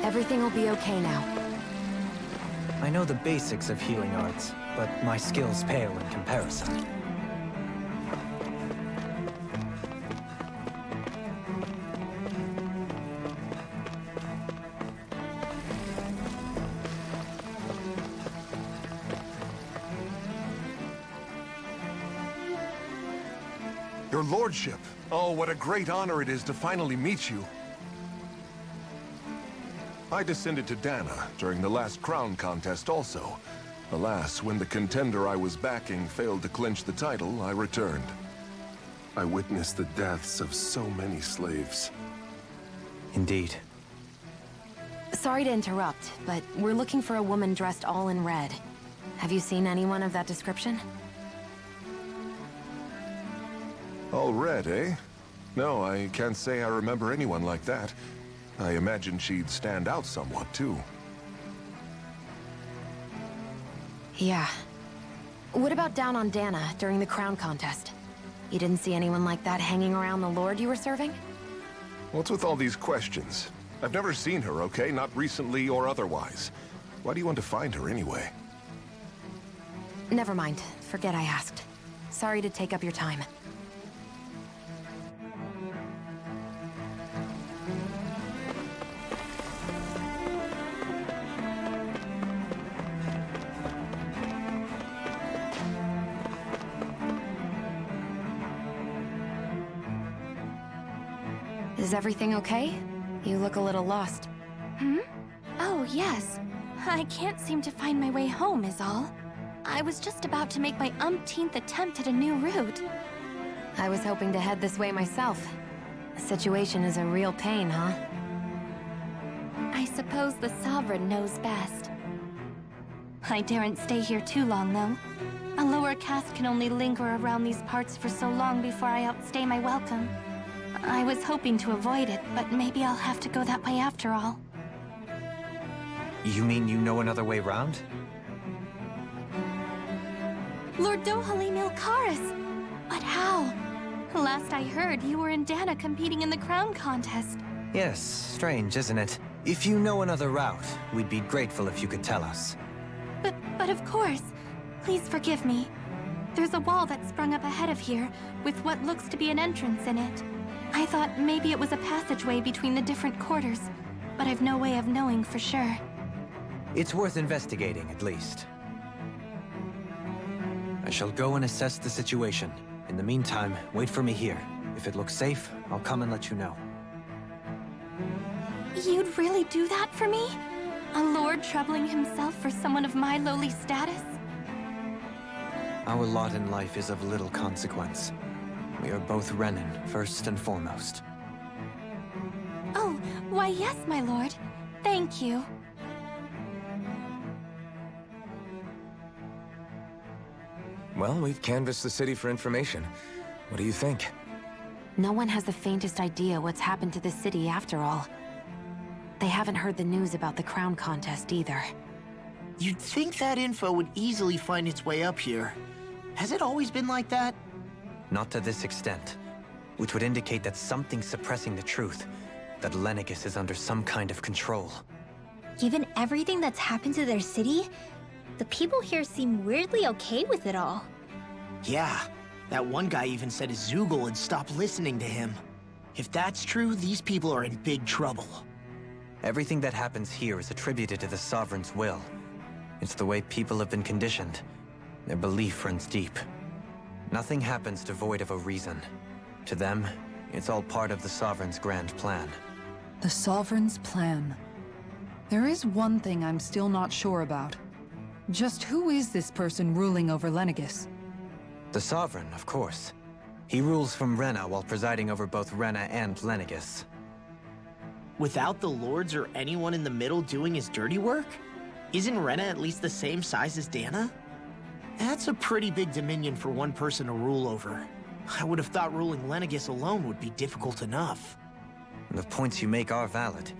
Everything will be okay now. I know the basics of healing arts, but my skills pale in comparison. Your lordship! Oh, what a great honor it is to finally meet you. I descended to Dana during the last crown contest also. Alas, when the contender I was backing failed to clinch the title, I returned. I witnessed the deaths of so many slaves. Indeed. Sorry to interrupt, but we're looking for a woman dressed all in red. Have you seen anyone of that description? All red, eh? No, I can't say I remember anyone like that. I imagine she'd stand out somewhat, too. Yeah. What about down on Dana during the crown contest? You didn't see anyone like that hanging around the lord you were serving? What's with all these questions? I've never seen her, okay? Not recently or otherwise. Why do you want to find her anyway? Never mind. Forget I asked. Sorry to take up your time. Is everything okay? You look a little lost. Oh, yes. I can't seem to find my way home, is all. I was just about to make my umpteenth attempt at a new route. I was hoping to head this way myself. The situation is a real pain, huh? I suppose the Sovereign knows best. I daren't stay here too long, though. A lower caste can only linger around these parts for so long before I outstay my welcome. I was hoping to avoid it, but maybe I'll have to go that way after all. You mean you know another way round? Lord Dohalim Ilkaris! But how? Last I heard, you were in Dana competing in the crown contest. Yes, strange, isn't it? If you know another route, we'd be grateful if you could tell us. But of course. Please forgive me. There's a wall that sprung up ahead of here, with what looks to be an entrance in it. I thought maybe it was a passageway between the different quarters, but I've no way of knowing for sure. It's worth investigating, at least. I shall go and assess the situation. In the meantime, wait for me here. If it looks safe, I'll come and let you know. You'd really do that for me? A lord troubling himself for someone of my lowly status? Our lot in life is of little consequence. We are both Renan, first and foremost. Oh, why yes, my lord. Thank you. Well, we've canvassed the city for information. What do you think? No one has the faintest idea what's happened to the city after all. They haven't heard the news about the crown contest either. You'd think that info would easily find its way up here. Has it always been like that? Not to this extent, which would indicate that something's suppressing the truth, that Lenegis is under some kind of control. Given everything that's happened to their city, the people here seem weirdly okay with it all. Yeah, that one guy even said his Zoogle had stopped listening to him. If that's true, these people are in big trouble. Everything that happens here is attributed to the Sovereign's will. It's the way people have been conditioned. Their belief runs deep. Nothing happens devoid of a reason. To them, it's all part of the Sovereign's grand plan. The Sovereign's plan. There is one thing I'm still not sure about. Just who is this person ruling over Lenegis? The Sovereign, of course. He rules from Rena while presiding over both Rena and Lenegis. Without the lords or anyone in the middle doing his dirty work? Isn't Rena at least the same size as Dana? That's a pretty big dominion for one person to rule over. I would have thought ruling Lenegis alone would be difficult enough. The points you make are valid,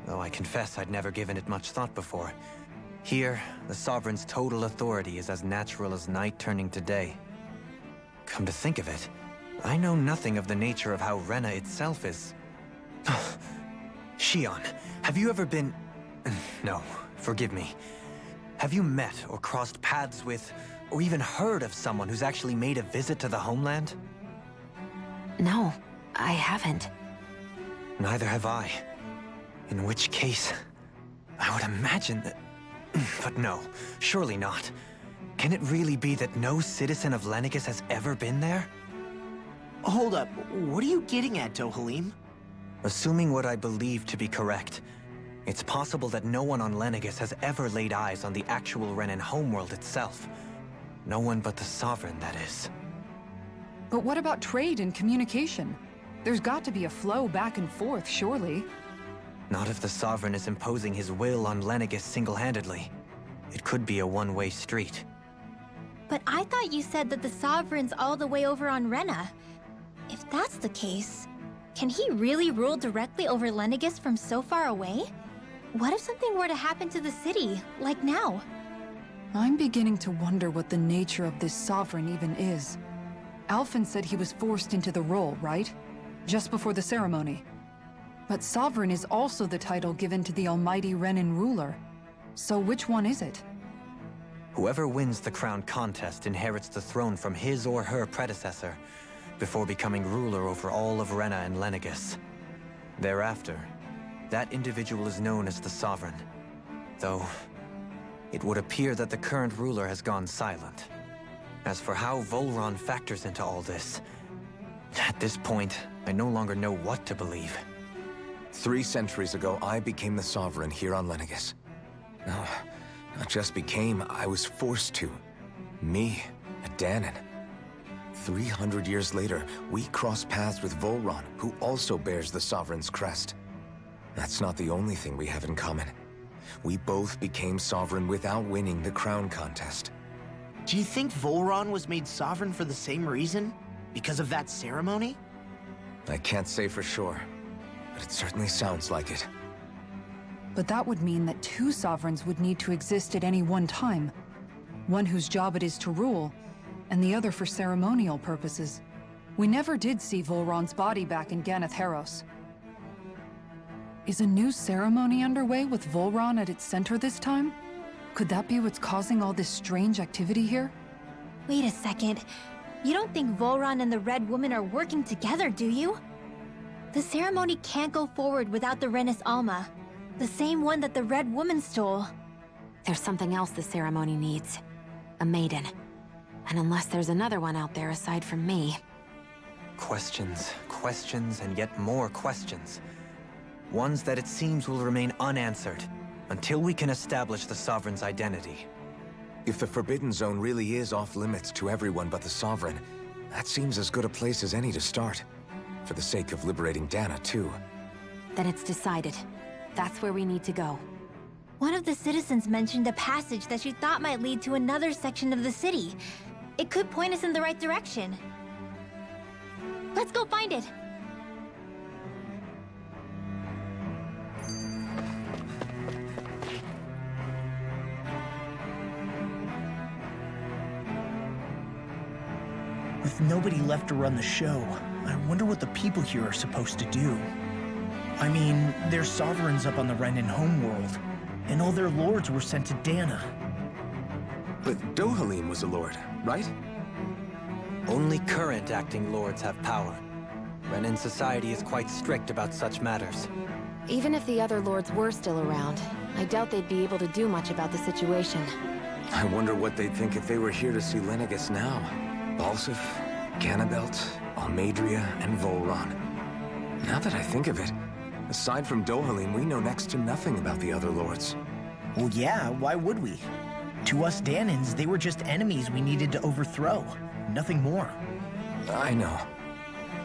though I confess I'd never given it much thought before. Here, the Sovereign's total authority is as natural as night turning to day. Come to think of it, I know nothing of the nature of how Rena itself is. Shion, have you ever been... No, forgive me. Have you met or crossed paths with, or even heard of someone who's actually made a visit to the homeland? No, I haven't. Neither have I. In which case, I would imagine that... But no, surely not. Can it really be that no citizen of Lenegis has ever been there? Hold up, what are you getting at, Dohalim? Assuming what I believe to be correct, it's possible that no one on Lenegis has ever laid eyes on the actual Renan homeworld itself. No one but the Sovereign, that is. But what about trade and communication? There's got to be a flow back and forth, surely. Not if the Sovereign is imposing his will on Lenegis single-handedly. It could be a one-way street. But I thought you said that the Sovereign's all the way over on Rena. If that's the case, can he really rule directly over Lenegis from so far away? What if something were to happen to the city, like now? I'm beginning to wonder what the nature of this Sovereign even is. Alphen said he was forced into the role, right? Just before the ceremony. But Sovereign is also the title given to the almighty Renan ruler. So which one is it? Whoever wins the crown contest inherits the throne from his or her predecessor, before becoming ruler over all of Rena and Lenegis. Thereafter, that individual is known as the Sovereign. Though, it would appear that the current ruler has gone silent. As for how Volron factors into all this, at this point, I no longer know what to believe. 3 centuries ago, I became the Sovereign here on Lenegis. No, not just became, I was forced to. Me, a Danon. 300 years later, we cross paths with Volron, who also bears the Sovereign's crest. That's not the only thing we have in common. We both became Sovereign without winning the crown contest. Do you think Volron was made Sovereign for the same reason? Because of that ceremony? I can't say for sure, but it certainly sounds like it. But that would mean that 2 Sovereigns would need to exist at any one time. One whose job it is to rule, and the other for ceremonial purposes. We never did see Volron's body back in Ganeth Heros. Is a new ceremony underway with Volron at its center this time? Could that be what's causing all this strange activity here? Wait a second. You don't think Volron and the Red Woman are working together, do you? The ceremony can't go forward without the Renis Alma. The same one that the Red Woman stole. There's something else the ceremony needs. A maiden. And unless there's another one out there aside from me... Questions, questions, and yet more questions. Ones that it seems will remain unanswered until we can establish the Sovereign's identity. If the Forbidden Zone really is off-limits to everyone but the Sovereign, that seems as good a place as any to start. For the sake of liberating Dana, too. Then it's decided. That's where we need to go. One of the citizens mentioned a passage that she thought might lead to another section of the city. It could point us in the right direction. Let's go find it! With nobody left to run the show, I wonder what the people here are supposed to do. I mean, there's sovereigns up on the Renan homeworld, and all their lords were sent to Dana. But Dohalim was a lord, right? Only current acting lords have power. Renan society is quite strict about such matters. Even if the other lords were still around, I doubt they'd be able to do much about the situation. I wonder what they'd think if they were here to see Lenegis now. Balsif, Ganabelt, Almadria, and Volron. Now that I think of it, aside from Dohalim, we know next to nothing about the other lords. Well, yeah, why would we? To us Danans, they were just enemies we needed to overthrow. Nothing more. I know.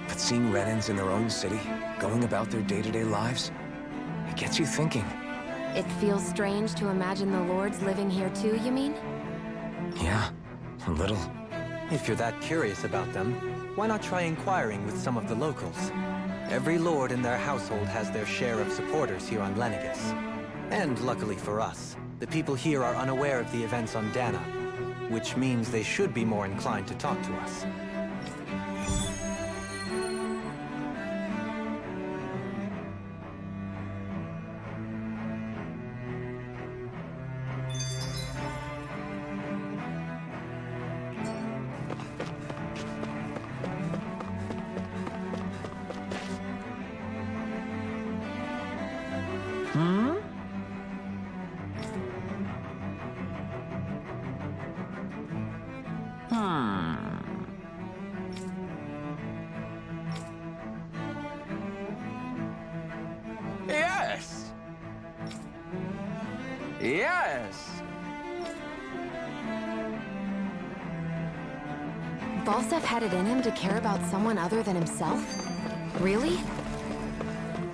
But seeing Renans in their own city, going about their day-to-day lives, it gets you thinking. It feels strange to imagine the lords living here too, you mean? Yeah, a little. If you're that curious about them, why not try inquiring with some of the locals? Every lord in their household has their share of supporters here on Lenegis. And luckily for us, the people here are unaware of the events on Dana, which means they should be more inclined to talk to us. Yes! Yes! Balsef had it in him to care about someone other than himself? Really?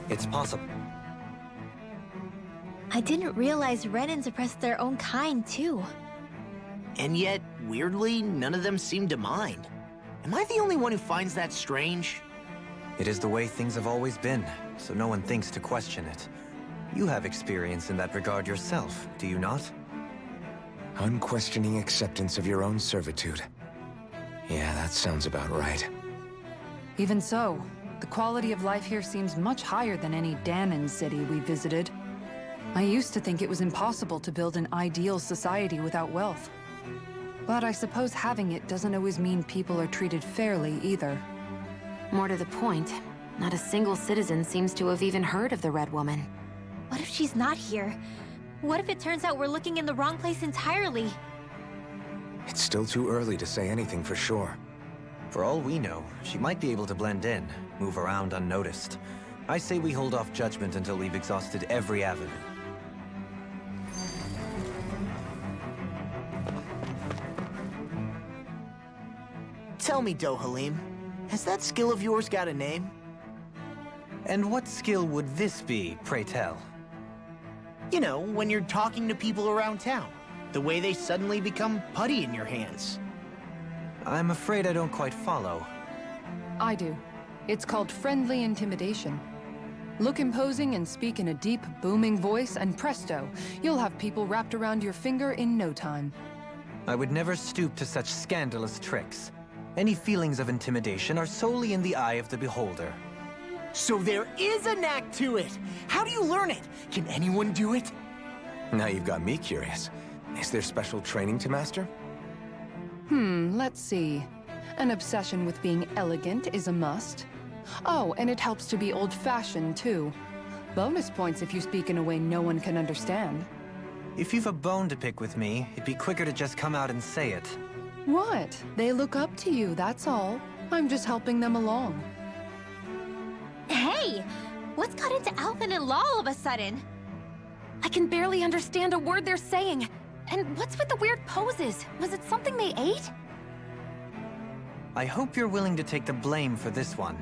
It's possible. I didn't realize Renans oppressed their own kind, too. And yet, weirdly, none of them seem to mind. Am I the only one who finds that strange? It is the way things have always been, so no one thinks to question it. You have experience in that regard yourself, do you not? Unquestioning acceptance of your own servitude. Yeah, that sounds about right. Even so, the quality of life here seems much higher than any Danan city we visited. I used to think it was impossible to build an ideal society without wealth. But I suppose having it doesn't always mean people are treated fairly either. More to the point, not a single citizen seems to have even heard of the Red Woman. What if she's not here? What if it turns out we're looking in the wrong place entirely? It's still too early to say anything for sure. For all we know, she might be able to blend in, move around unnoticed. I say we hold off judgment until we've exhausted every avenue. Tell me, Dohalim, has that skill of yours got a name? And what skill would this be, pray tell? You know, when you're talking to people around town. The way they suddenly become putty in your hands. I'm afraid I don't quite follow. I do. It's called friendly intimidation. Look imposing and speak in a deep, booming voice, and presto, you'll have people wrapped around your finger in no time. I would never stoop to such scandalous tricks. Any feelings of intimidation are solely in the eye of the beholder. So there is a knack to it! How do you learn it? Can anyone do it? Now you've got me curious. Is there special training to master? Let's see. An obsession with being elegant is a must. Oh, and it helps to be old-fashioned, too. Bonus points if you speak in a way no one can understand. If you've a bone to pick with me, it'd be quicker to just come out and say it. What? They look up to you, that's all. I'm just helping them along. Hey! What's got into Alvin and Law all of a sudden? I can barely understand a word they're saying. And what's with the weird poses? Was it something they ate? I hope you're willing to take the blame for this one.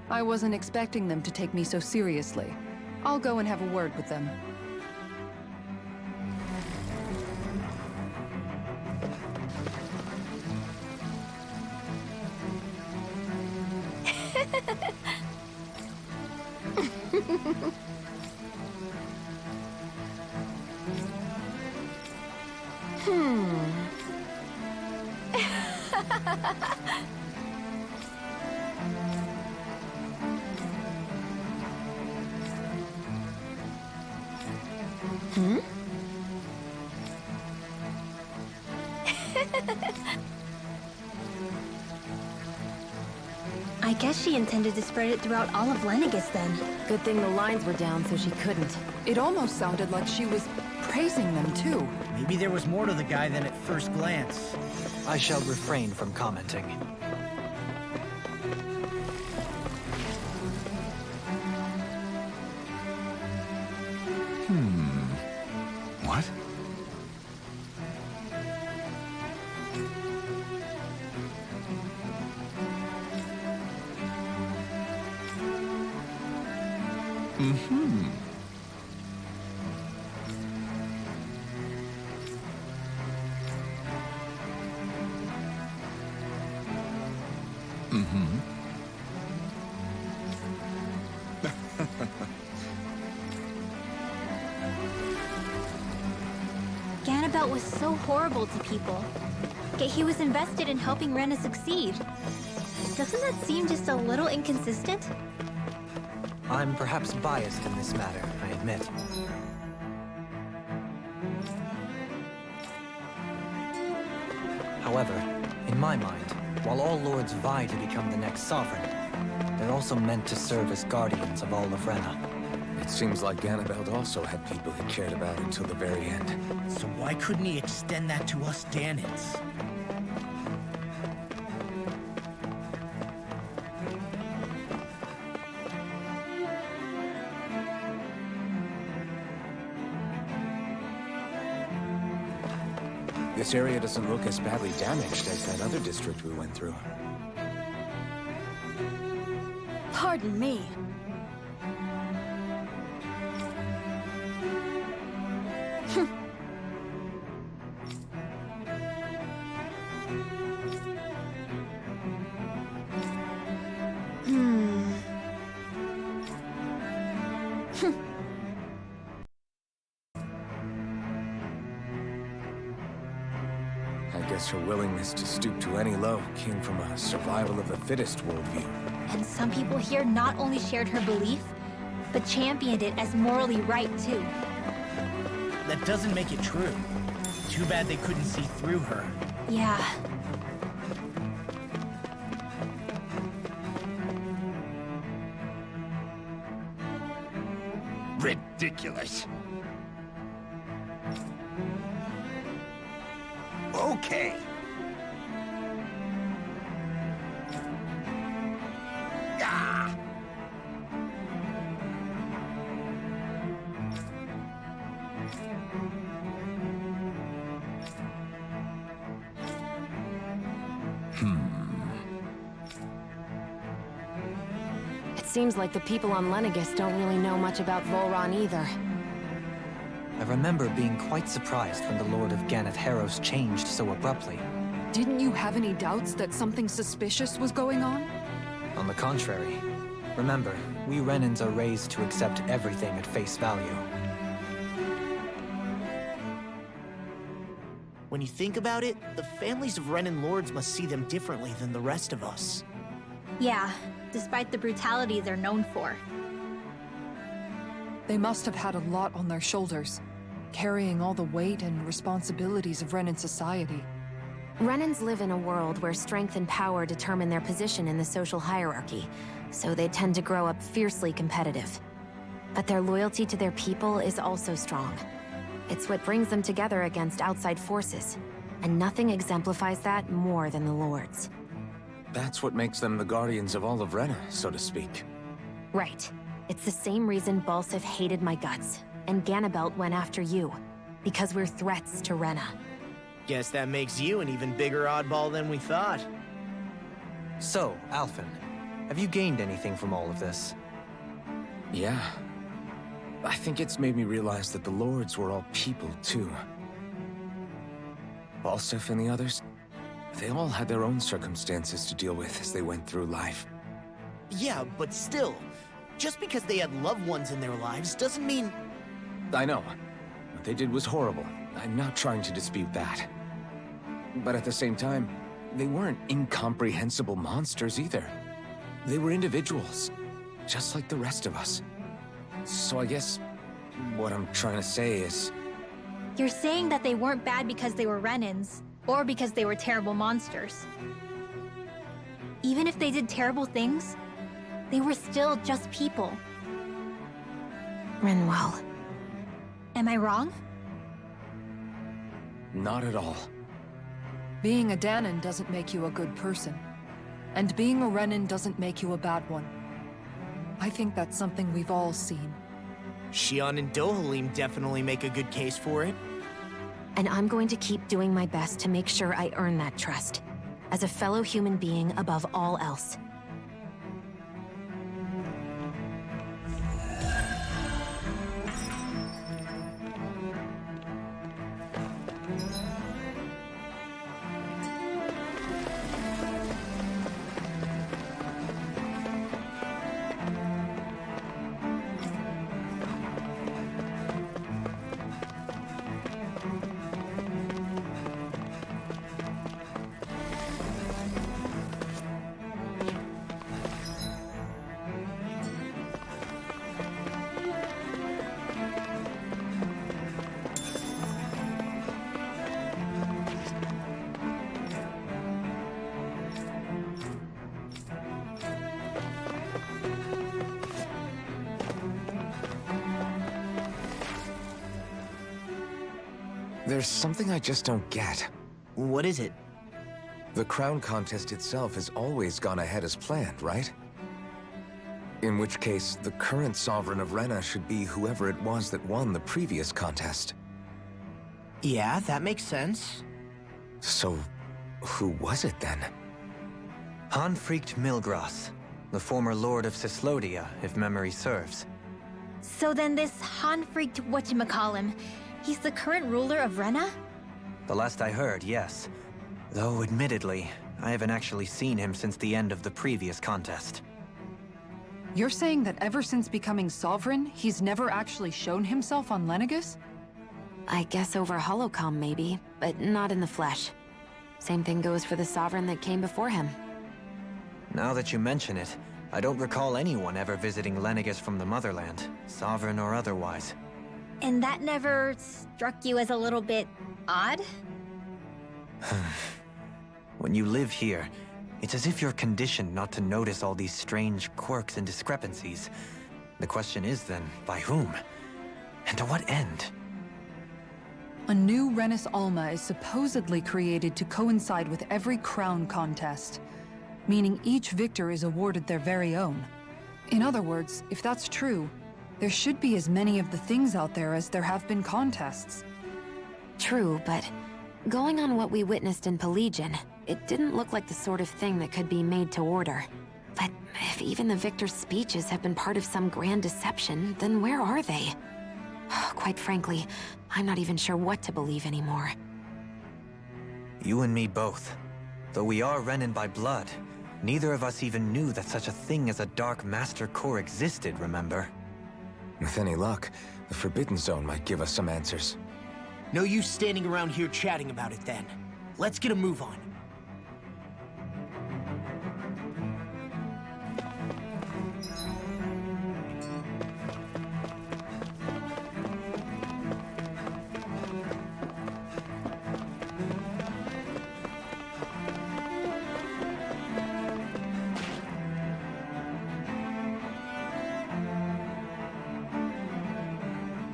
I wasn't expecting them to take me so seriously. I'll go and have a word with them. I guess she intended to spread it throughout all of Lenegis then. Good thing the lines were down so she couldn't. It almost sounded like she was praising them too. Maybe there was more to the guy than at first glance. I shall refrain from commenting. What? Ganabelt was so horrible to people. Yet he was invested in helping Rena succeed. Doesn't that seem just a little inconsistent? I'm perhaps biased in this matter, I admit. However, in my mind, while all lords vie to become the next sovereign, they're also meant to serve as guardians of all of Rena. It seems like Ganabelt also had people he cared about until the very end. So why couldn't he extend that to us Danans? This area doesn't look as badly damaged as that other district we went through. Pardon me. I guess her willingness to stoop to any low came from a survival of the fittest worldview. And some people here not only shared her belief, but championed it as morally right too. That doesn't make it true. Too bad they couldn't see through her. Yeah. Ridiculous. Okay. Ah! It seems like the people on Lenegis don't really know much about Volron either. I remember being quite surprised when the Lord of Ganath Harros changed so abruptly. Didn't you have any doubts that something suspicious was going on? On the contrary. Remember, we Renans are raised to accept everything at face value. When you think about it, the families of Renan lords must see them differently than the rest of us. Yeah, despite the brutality they're known for. They must have had a lot on their shoulders, carrying all the weight and responsibilities of Renan society. Renans live in a world where strength and power determine their position in the social hierarchy, so they tend to grow up fiercely competitive. But their loyalty to their people is also strong. It's what brings them together against outside forces, and nothing exemplifies that more than the Lords. That's what makes them the guardians of all of Rena, so to speak. Right. It's the same reason Balsif hated my guts, and Ganabelt went after you. Because we're threats to Rena. Guess that makes you an even bigger oddball than we thought. So, Alphen, have you gained anything from all of this? Yeah. I think it's made me realize that the Lords were all people, too. Balsif and the others, they all had their own circumstances to deal with as they went through life. Yeah, but still, just because they had loved ones in their lives doesn't mean... I know. What they did was horrible. I'm not trying to dispute that. But at the same time, they weren't incomprehensible monsters either. They were individuals, just like the rest of us. So I guess what I'm trying to say is... You're saying that they weren't bad because they were Renans, or because they were terrible monsters. Even if they did terrible things, they were still just people. Rinwell. Am I wrong? Not at all. Being a Danan doesn't make you a good person. And being a Renan doesn't make you a bad one. I think that's something we've all seen. Shion and Dohalim definitely make a good case for it. And I'm going to keep doing my best to make sure I earn that trust. As a fellow human being above all else. There's something I just don't get. What is it? The crown contest itself has always gone ahead as planned, right? In which case, the current Sovereign of Rena should be whoever it was that won the previous contest. Yeah, that makes sense. So, who was it then? Hanfried Milgras, the former Lord of Cyslodia, if memory serves. So then this Hanfried whatchamacallem, he's the current ruler of Rena? The last I heard, yes. Though, admittedly, I haven't actually seen him since the end of the previous contest. You're saying that ever since becoming Sovereign, he's never actually shown himself on Lenegis? I guess over holocom maybe, but not in the flesh. Same thing goes for the Sovereign that came before him. Now that you mention it, I don't recall anyone ever visiting Lenegis from the motherland, Sovereign or otherwise. And that never struck you as a little bit odd? When you live here, it's as if you're conditioned not to notice all these strange quirks and discrepancies. The question is then, by whom? And to what end? A new Renis Alma is supposedly created to coincide with every crown contest, meaning each victor is awarded their very own. In other words, if that's true, there should be as many of the things out there as there have been contests. True, but going on what we witnessed in Pelagian, it didn't look like the sort of thing that could be made to order. But if even the victor's speeches have been part of some grand deception, then where are they? Quite frankly, I'm not even sure what to believe anymore. You and me both. Though we are Renan by blood, neither of us even knew that such a thing as a Dark Master Core existed, remember? With any luck, the Forbidden Zone might give us some answers. No use standing around here chatting about it then. Let's get a move on.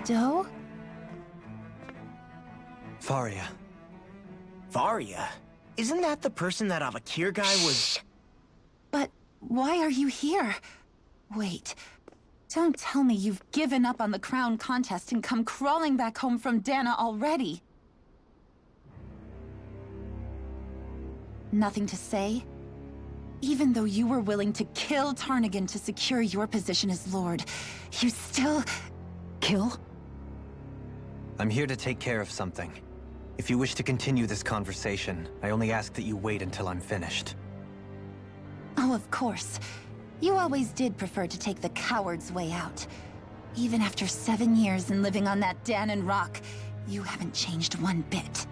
Doe? Faria. Varia? Isn't that the person that Avakir guy was... Why are you here? Wait. Don't tell me you've given up on the crown contest and come crawling back home from Dana already. Nothing to say? Even though you were willing to kill Tarnigan to secure your position as Lord, you still... Kill? I'm here to take care of something. If you wish to continue this conversation, I only ask that you wait until I'm finished. Oh, of course. You always did prefer to take the coward's way out. Even after 7 years and living on that Danon rock, you haven't changed one bit.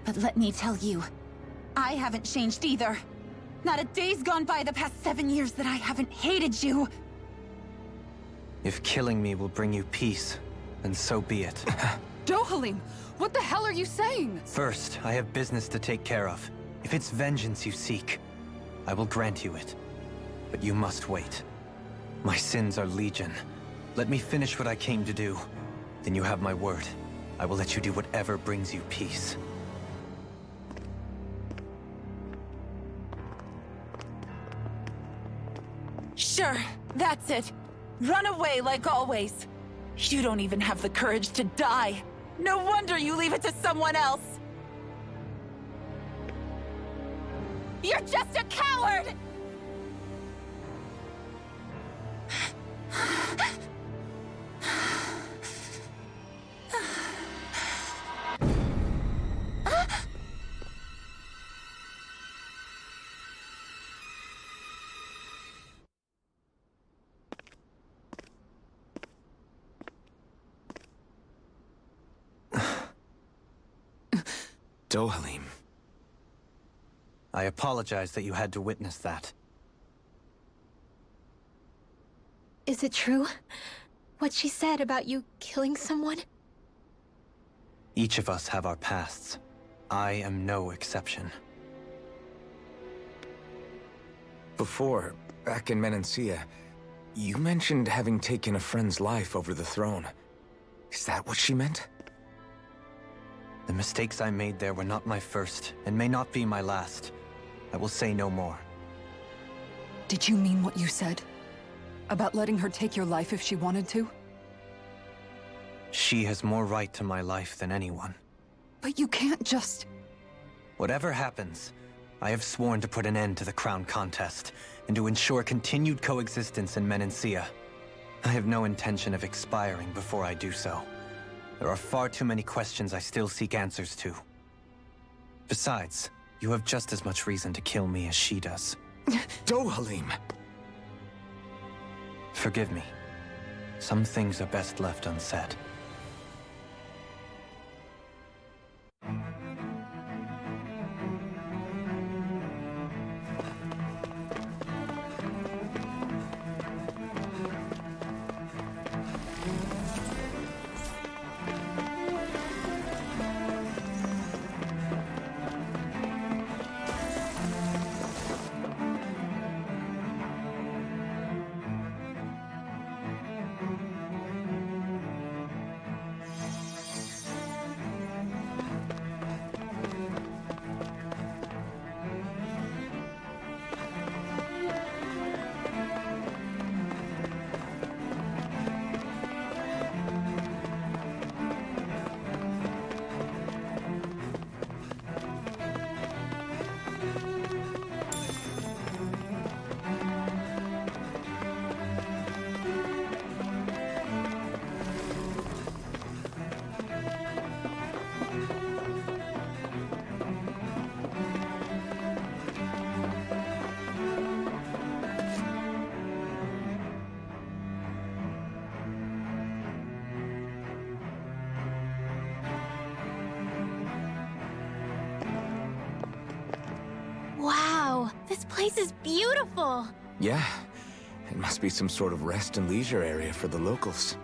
But let me tell you, I haven't changed either. Not a day's gone by the past 7 years that I haven't hated you. If killing me will bring you peace, then so be it. Dohalim, what the hell are you saying? First, I have business to take care of. If it's vengeance you seek, I will grant you it. But you must wait. My sins are legion. Let me finish what I came to do. Then you have my word. I will let you do whatever brings you peace. Sure, that's it. Run away like always. You don't even have the courage to die. No wonder you leave it to someone else. You're just a coward! Dohalim. I apologize that you had to witness that. Is it true? What she said about you killing someone? Each of us have our pasts. I am no exception. Before, back in Menancia, you mentioned having taken a friend's life over the throne. Is that what she meant? The mistakes I made there were not my first, and may not be my last. I will say no more. Did you mean what you said? About letting her take your life if she wanted to? She has more right to my life than anyone. But you can't just... Whatever happens, I have sworn to put an end to the crown contest, and to ensure continued coexistence in Menancia. I have no intention of expiring before I do so. There are far too many questions I still seek answers to. Besides, you have just as much reason to kill me as she does. Dohalim! Forgive me. Some things are best left unsaid. Wow, this place is beautiful! Yeah, it must be some sort of rest and leisure area for the locals.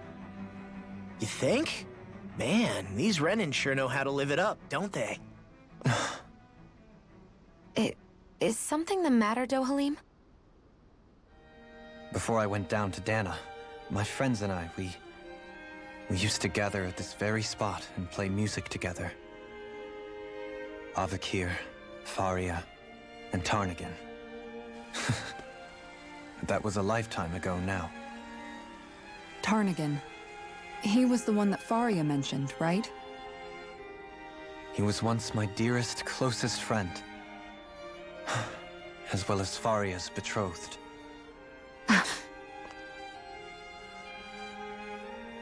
You think? Man, these Renan sure know how to live it up, don't they? Is something the matter, Dohalim? Before I went down to Dana, my friends and I, we used to gather at this very spot and play music together. Avakir, Faria, and Tarnigan. That was a lifetime ago now. Tarnigan. He was the one that Faria mentioned, right? He was once my dearest, closest friend. As well as Faria's betrothed.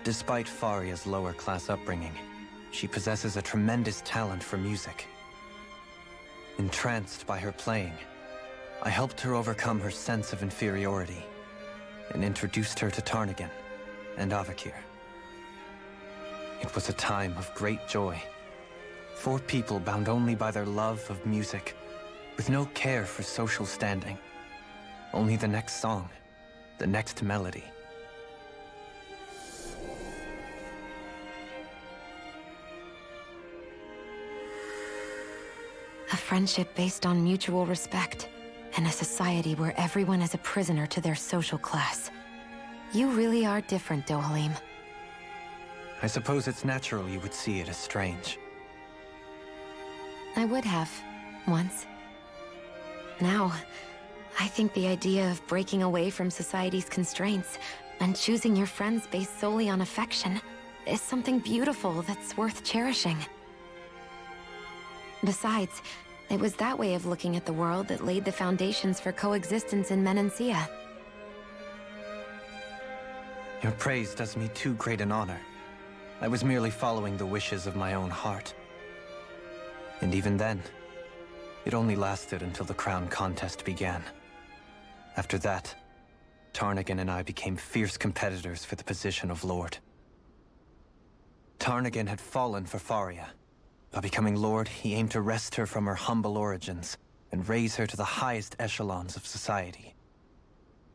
Despite Faria's lower-class upbringing, she possesses a tremendous talent for music. Entranced by her playing, I helped her overcome her sense of inferiority and introduced her to Tarnigan and Avakir. It was a time of great joy. 4 people bound only by their love of music, with no care for social standing. Only the next song, the next melody. A friendship based on mutual respect, and a society where everyone is a prisoner to their social class. You really are different, Dohalim. I suppose it's natural you would see it as strange. I would have, once. Now, I think the idea of breaking away from society's constraints and choosing your friends based solely on affection is something beautiful that's worth cherishing. Besides, it was that way of looking at the world that laid the foundations for coexistence in Menancia. Your praise does me too great an honor. I was merely following the wishes of my own heart. And even then, it only lasted until the crown contest began. After that, Tarnigan and I became fierce competitors for the position of Lord. Tarnigan had fallen for Faria. By becoming Lord, he aimed to wrest her from her humble origins and raise her to the highest echelons of society.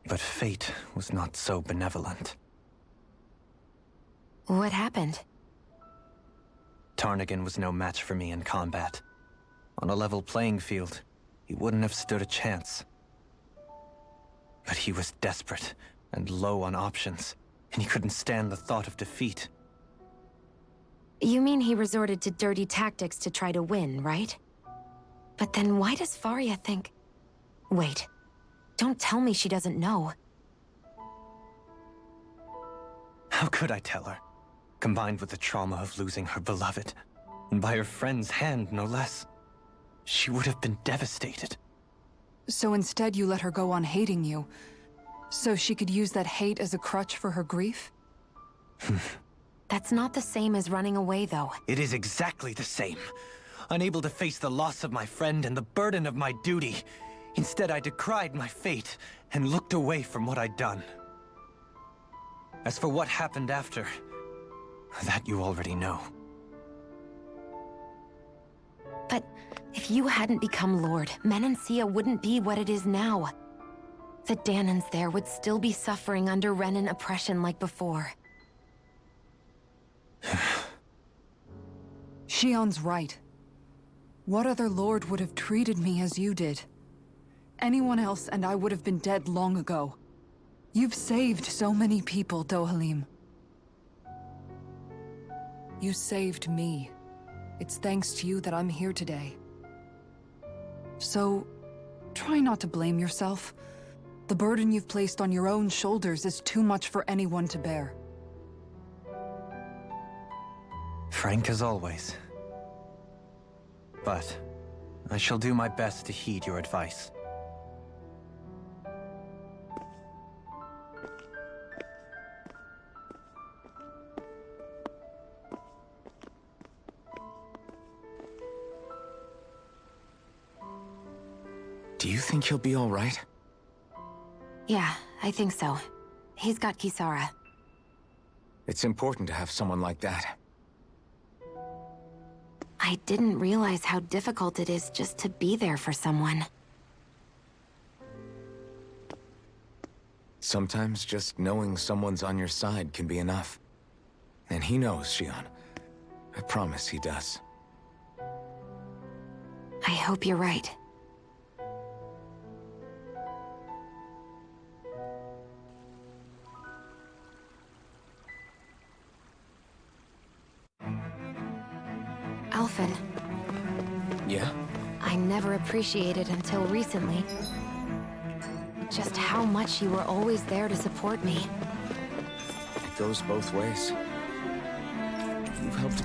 But fate was not so benevolent. What happened? Tarnigan was no match for me in combat. On a level playing field, he wouldn't have stood a chance. But he was desperate and low on options, and he couldn't stand the thought of defeat. You mean he resorted to dirty tactics to try to win, right? But then why does Faria think... Wait, don't tell me she doesn't know. How could I tell her? Combined with the trauma of losing her beloved, and by her friend's hand, no less. She would have been devastated. So instead you let her go on hating you, so she could use that hate as a crutch for her grief? That's not the same as running away, though. It is exactly the same. Unable to face the loss of my friend and the burden of my duty. Instead, I decried my fate and looked away from what I'd done. As for what happened after, that you already know. But if you hadn't become Lord, Menancia wouldn't be what it is now. The Danans there would still be suffering under Renan oppression like before. Shion's right. What other lord would have treated me as you did? Anyone else and I would have been dead long ago. You've saved so many people, Dohalim. You saved me. It's thanks to you that I'm here today. So, try not to blame yourself. The burden you've placed on your own shoulders is too much for anyone to bear. Frank as always. But I shall do my best to heed your advice. Do you think he'll be all right? Yeah, I think so. He's got Kisara. It's important to have someone like that. I didn't realize how difficult it is just to be there for someone. Sometimes just knowing someone's on your side can be enough. And he knows, Shion. I promise he does. I hope you're right. Alphen. Yeah? I never appreciated until recently just how much you were always there to support me. It goes both ways. You've helped.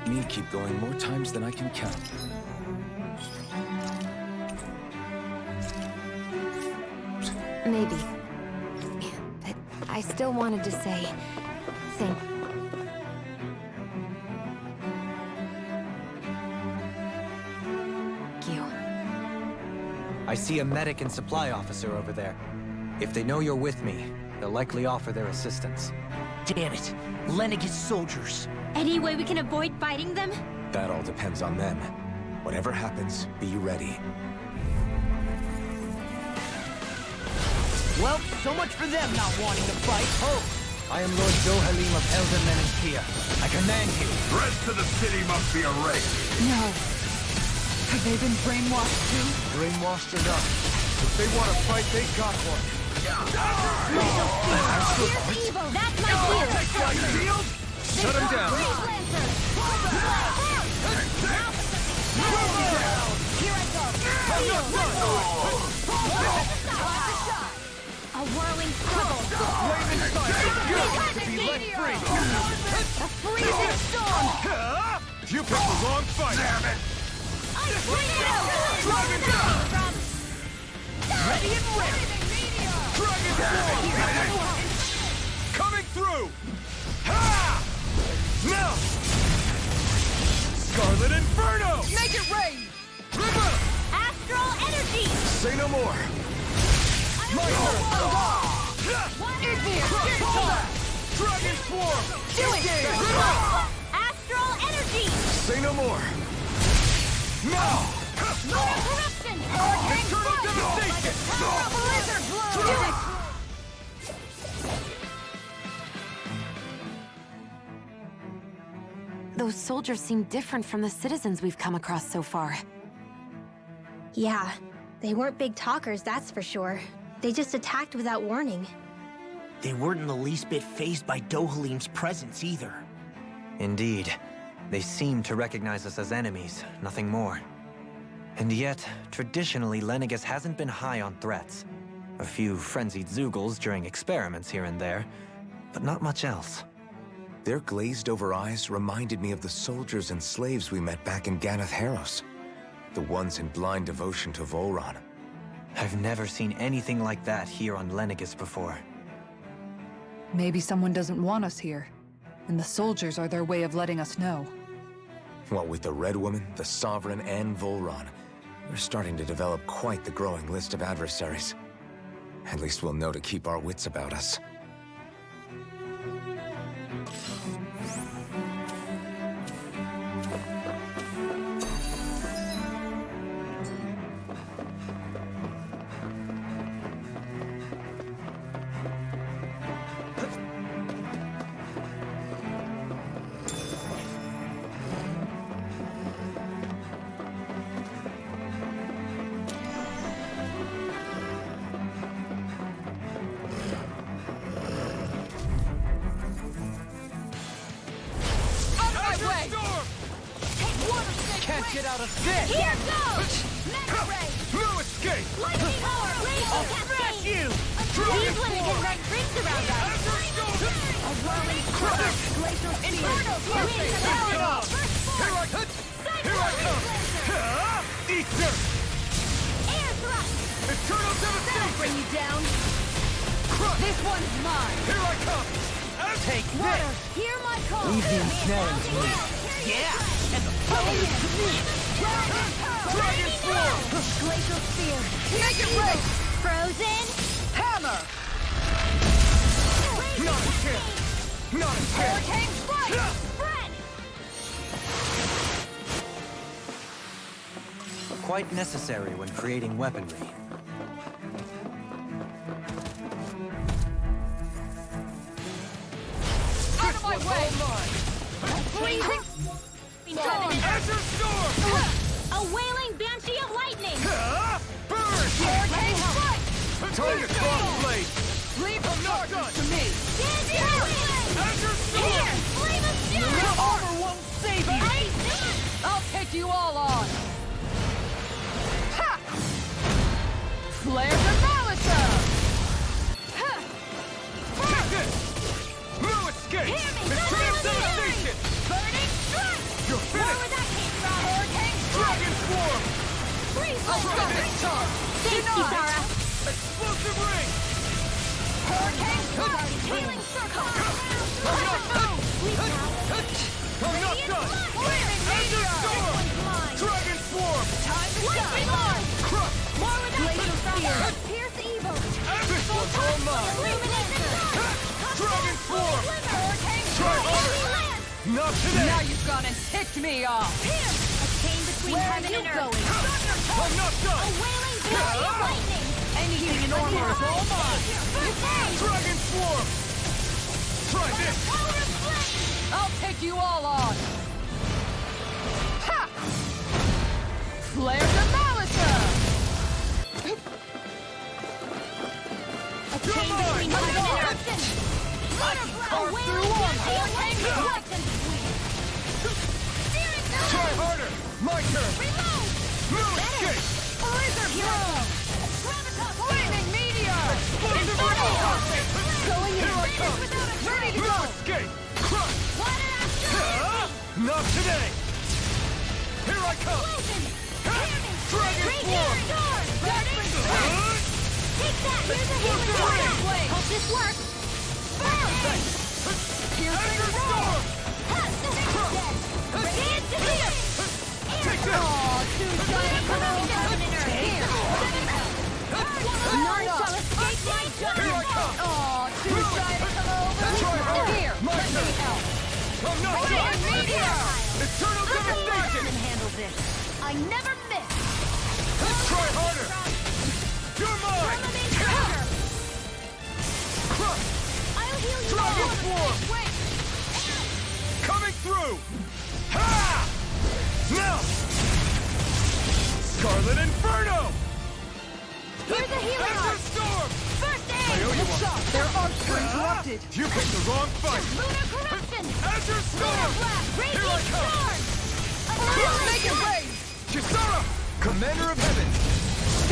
Me keep going more times than I can count. Maybe. But I still wanted to say thank you. I see a medic and supply officer over there. If they know you're with me, they'll likely offer their assistance. Damn it. Lenegis soldiers. Any way we can avoid fighting them? That all depends on them. Whatever happens, be ready. Well, so much for them not wanting to fight. Oh! I am Lord Dohalim of Elden Menenkia. I command you. The rest of the city must be erased. No. Have they been brainwashed too? Brainwashed or not, if they want to fight, they got one. Here's evil! That's my shield! Shut him down. Here I go! A whirling struggle! To be let free. A freezing storm! You picked the wrong fight. Damn it! Ready and ready. Dragon Form! Coming through! Ha! Now! Scarlet Inferno! Make it rain! River! Astral energy! Say no more! My turn! Igneous! Dragon Swarm! Do it! Astral energy! Say no more! Now! No interruption! Eternal devastation! Blizzard blow! Do it! Those soldiers seem different from the citizens we've come across so far. Yeah, they weren't big talkers, that's for sure. They just attacked without warning. They weren't in the least bit fazed by Dohalim's presence either. Indeed. They seem to recognize us as enemies, nothing more. And yet, traditionally, Lenegis hasn't been high on threats. A few frenzied Zeugles during experiments here and there, but not much else. Their glazed-over eyes reminded me of the soldiers and slaves we met back in Ganath Haros. The ones in blind devotion to Volron. I've never seen anything like that here on Lenegis before. Maybe someone doesn't want us here, and the soldiers are their way of letting us know. What with the Red Woman, the Sovereign, and Volron, We're starting to develop quite the growing list of adversaries. At least we'll know to keep our wits about us. Get out of this! Here goes! Mega Ray! No escape! Lightning power! Laser Crush you! These limited red rings around us! A whirling crush! Glacial Inferno! Wind power! Here I come! Here I come! Ether! Air thrust! Eternal devastation! Bring you down! Crush! This one's mine! Here I come! Take Water, this! hear my call! Leave the ensnaring to me. Yeah! And the power is to me! Dragon Form! Glacial Spear! Make it break! Frozen! Hammer! Not a chance! Not a chance! Hurricane Strike! Spread! Quite necessary when creating weaponry. Out of my way! Freezing! Azure Storm! A wailing banshee of lightning! Burn! Hurricane Strike! Time to crossblade! Leave the darkness to me! Azure Storm! Here! Flame of Your Fury! armor won't save you! I'll take you all on! Ha! Flare the Malisa! Take this! No escape! Hear me! Eternal devastation! Burning Strike! You're Where finished! would that came from? Hurricane Dragon Swarm! Freeze! Atomic charge! Thanks, Kisara! Explosive ring! Hurricane Strike! Healing Circle! I'm not done! Azure Storm! Dragon Swarm! Lightning Arm! Crush! More with that came from! Pierce Evil! This one's all mine! Dragon Swarm! Hurricane Try Strike! harder! Not today! Now you've gone and ticked me off! Here! A chain between heaven and earth! I'm not A done! wailing volley of lightning! Anything in armor is all mine! First aid! Dragon Swarm! Try this! Power of flame! I'll take you all on! Ha! Flare the Malisa! A chain between heaven and earth! A wailing banshee of lightning! Try harder! My turn! Reload! No escape! Laser Hero! Flaming meteor! Explosive ring! Going in! Here I come! Ready to No go! escape! Crush! Water after! Not today! Here I come! Dragon Swarm! Take that! Here's a healing blade! Hope this works! Azure Storm! Radiant to here! Take this! Too giant for here! None shall escape my Here I come! Too shy to come over! Try harder! Here, My let me turn! help! I'm not done! Meteor! Eternal devastation! handle this! I never miss! Try harder! You're mine! Crush! I'll heal you Dragon all! Swarm! Wait! Coming through! Ha! Now! Scarlet Inferno! Here's a healing Azure arm! Storm! First I owe aid! you one. Their arcs were interrupted! You picked the wrong fight! Lunar corruption! Azure Lunar Storm! blast! Here I Radiant come! storm! Make it rain! Kisara! Commander of Heaven!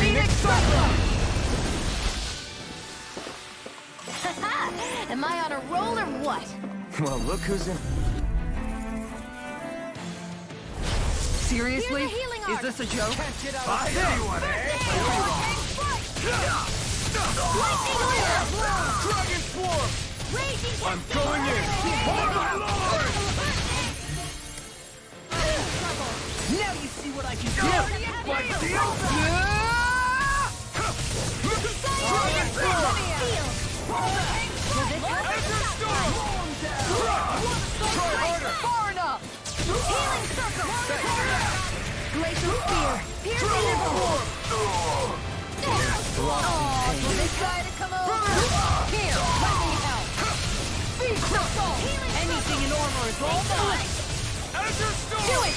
Phoenix Cyclone! Am I on a roll or what? Well, look who's in... Seriously? Here's a healing Is arc. this a joke? I see one, eh? Dragon Swarm! I'm going in! Oh my lord! Now you see what I can do! Far enough! Healing circle! Glacial spear! Piercing missile! For this guy to come over! Here, let me help! Feed crystal! Anything in armor is all mine! Do it!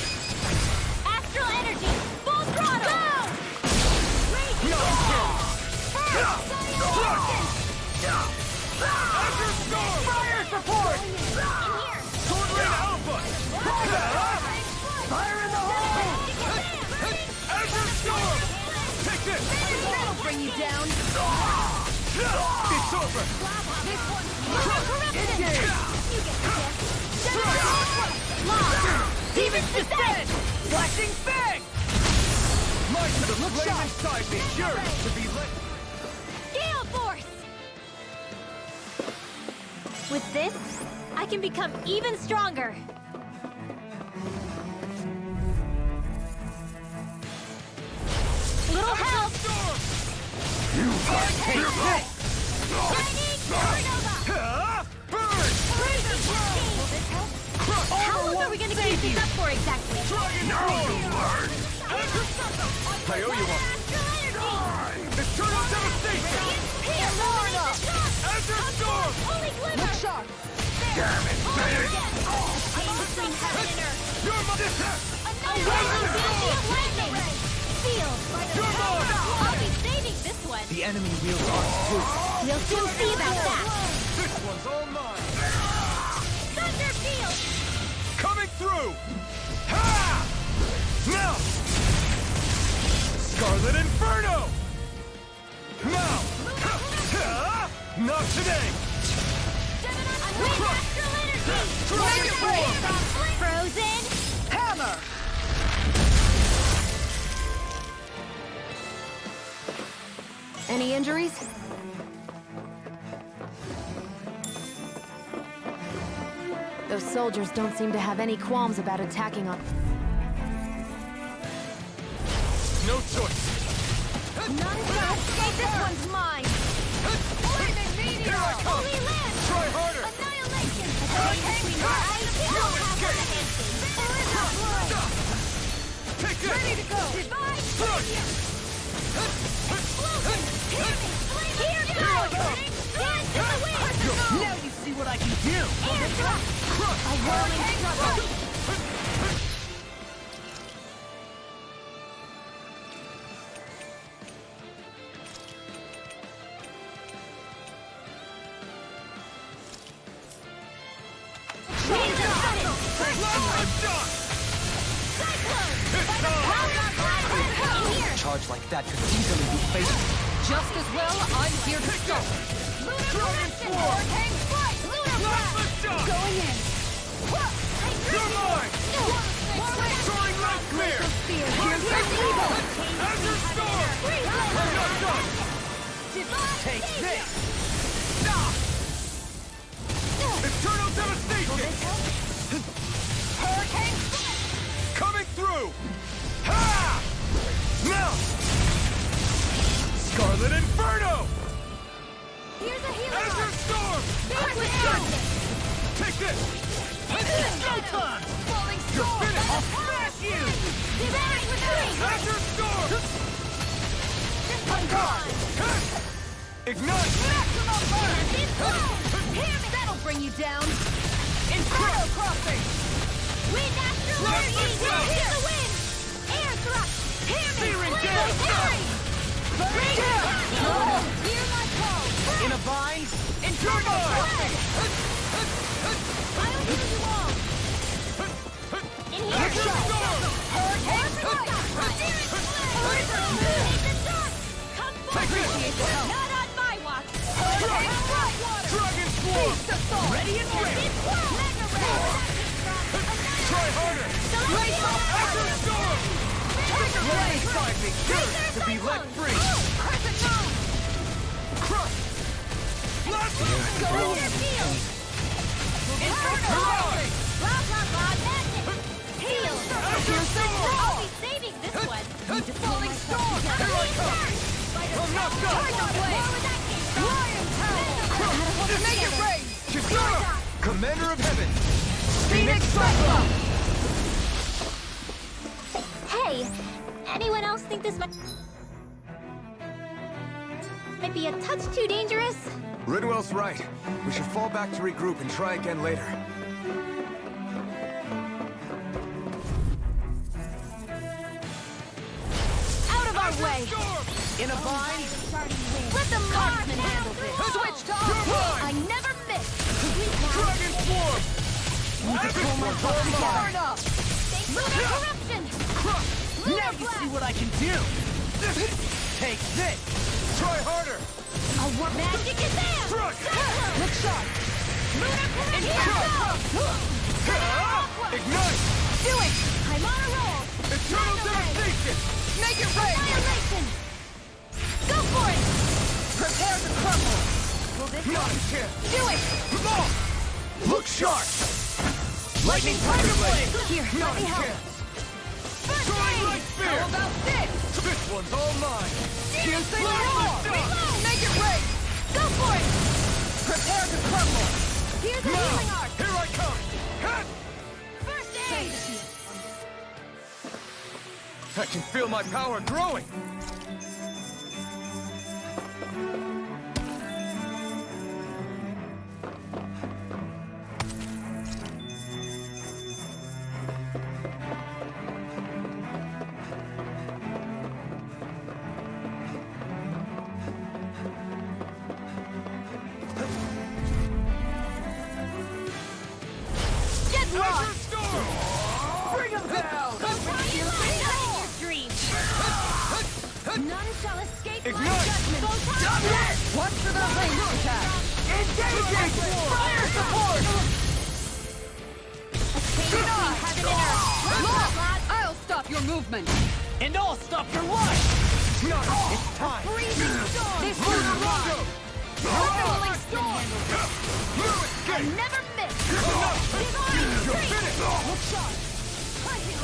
Astral energy! Full throttle! Go! Fire support! In here! Fire in the hole! That'll bring you down! It's over! This one's Engage! Demons descend! Flashing fang! Might the flame inside me yearns to be lit. Gale force! With this, I can become even stronger. Little help! You can't take this! How long are we gonna keep this up for exactly? Now you learn! I owe you one! Eternal devastation! Azure storm! Look sharp! Damn it, Fang! Between heaven and earth. You're my... A wave of lightning! Sealed by the power of... I'll be saving this one. The enemy wields arms too. We'll soon see about that. This one's all mine! Thunder field! Coming through! Ha! Now! Scarlet Inferno! Now! Ha! Not today! Wind astral energy! Dragon form! Frozen! Hammer! Any injuries? Those soldiers don't seem to have any qualms about attacking on... No choice! None can escape! This one's mine! Flaming meteor! Here I come! Holy land! Try harder! Annihilation! Hurricane Between your eyes, No you'll have escape! one answer. Take this! Ready to go! Divine Push! explosion! Here goes! Dance in the wind! Now you see what I can do! Air thrust! A whirling struggle! Charge like that could easily be fatal. Just as well, I'm here to stop! Dragon form! Going in! You're mine! Soaring light clear! Spear! Here's evil! Azure storm! I'm not done! Take this! Eternal devastation! Hurricane! Coming through! Ha! Now! Scarlet Inferno! Here's a healer! Azure storm! Take this! Go time! Falling You're storm! finished! I'll smash you! Divine with three! Azure storm! Ignite! Maximum burn! This blow! That'll bring you down! Inferno crossing! Wind astral Blast energy! myself! Hit the wind! Air thrust! Hear me! Searing Flame gale! fury! Burn down! Hear my call! In a bind! Inferno! I'll heal you all! In here! Azure storm! Hurricane strike! Come Take forward! this! Not on my watch! Hurricane strike! Dragon swarm! Beast assault! Ready and ready! Mega ray! Try harder! Azure storm! Flame inside me yearns to be let free! Crescent moon! Crush! Blast! Go in your field! Inferno! Blah blah blah magic! Heal! Azure storm! I'll be saving Falling storm! Here I come! I'm not done! Tiger blade! Lion power! Make it rain! Kisara! Commander of Heaven! Phoenix Cyclone! Hey, anyone else think this might be a touch too dangerous? Ridwell's right. We should fall back to regroup and try again later. Out of our way! In a bind? Let the marksman handle this! Switch to off! I never miss! Dragon Swarm! Burn up! Lunar corruption! Now you see what I can do! Take this! Try harder! I'll work magic is there! Thrust! Look sharp! Lunar corruption! Ignite! Do it! I'm on a roll! Eternal devastation! Make it rain! Annihilation! Go for it! Prepare to crumble! Will this Not a chance! do it? Come on! Look sharp! Lightning Tiger Blade! Here, let Not me a help! chance! First Soaring aid! Light Spear! How about this? This one's all mine! Use the Blast roar! the dust! Make it rain! Go for it! Prepare to crumble! Here's the Now! healing art! Here I come! Hit! First aid! I can feel my power growing! Get lost! Bring him down! None shall escape Ignite! my judgment! Watch for the range attack! Engaging! Fire support! Deny! Lost! I'll stop your movement! And I'll stop your life! It's time! Freezing storm! This one's mine! Rolling storm! I never miss! Divine retreat! Look sharp! Cyan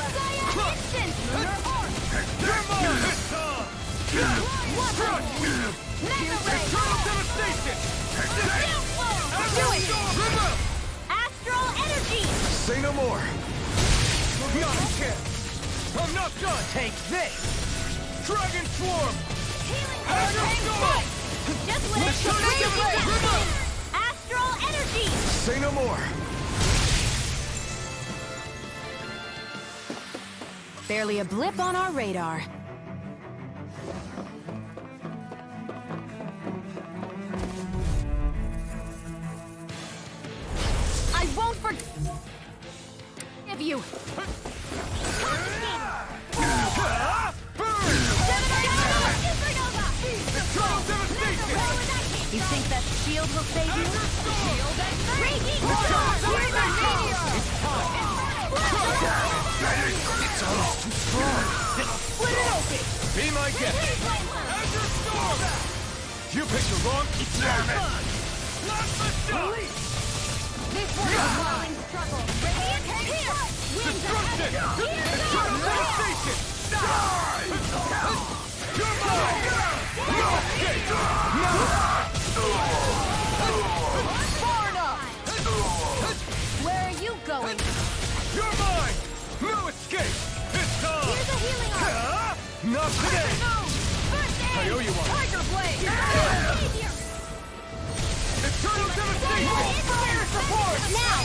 instant! Lunar arc! You're mine! It's on! Mega ray! Eternal devastation! Do it! Remove! Astral energy! Say no more. Not a chance! I'm not done! Take this! Dragon Swarm! Dragon Storm! Just let it Eternal go! devastation! Astral energy! Say no more. Barely a blip on our radar. I won't forgive you. You think that shield will save you? Shield and raging It's almost too strong. Split it open! Be my guest! Azure Storm! You picked the wrong... Damn it! Not the shot! This one is wild struggle. Radiant here! Destruction! Eternal devastation! Die! You're mine! No escape! Far enough! Where are you going? You're mine! No escape! It's time! Here's a healing art! Not today! First aid! I owe you one. Tiger blade! Eternal devastation! Fire support! Now!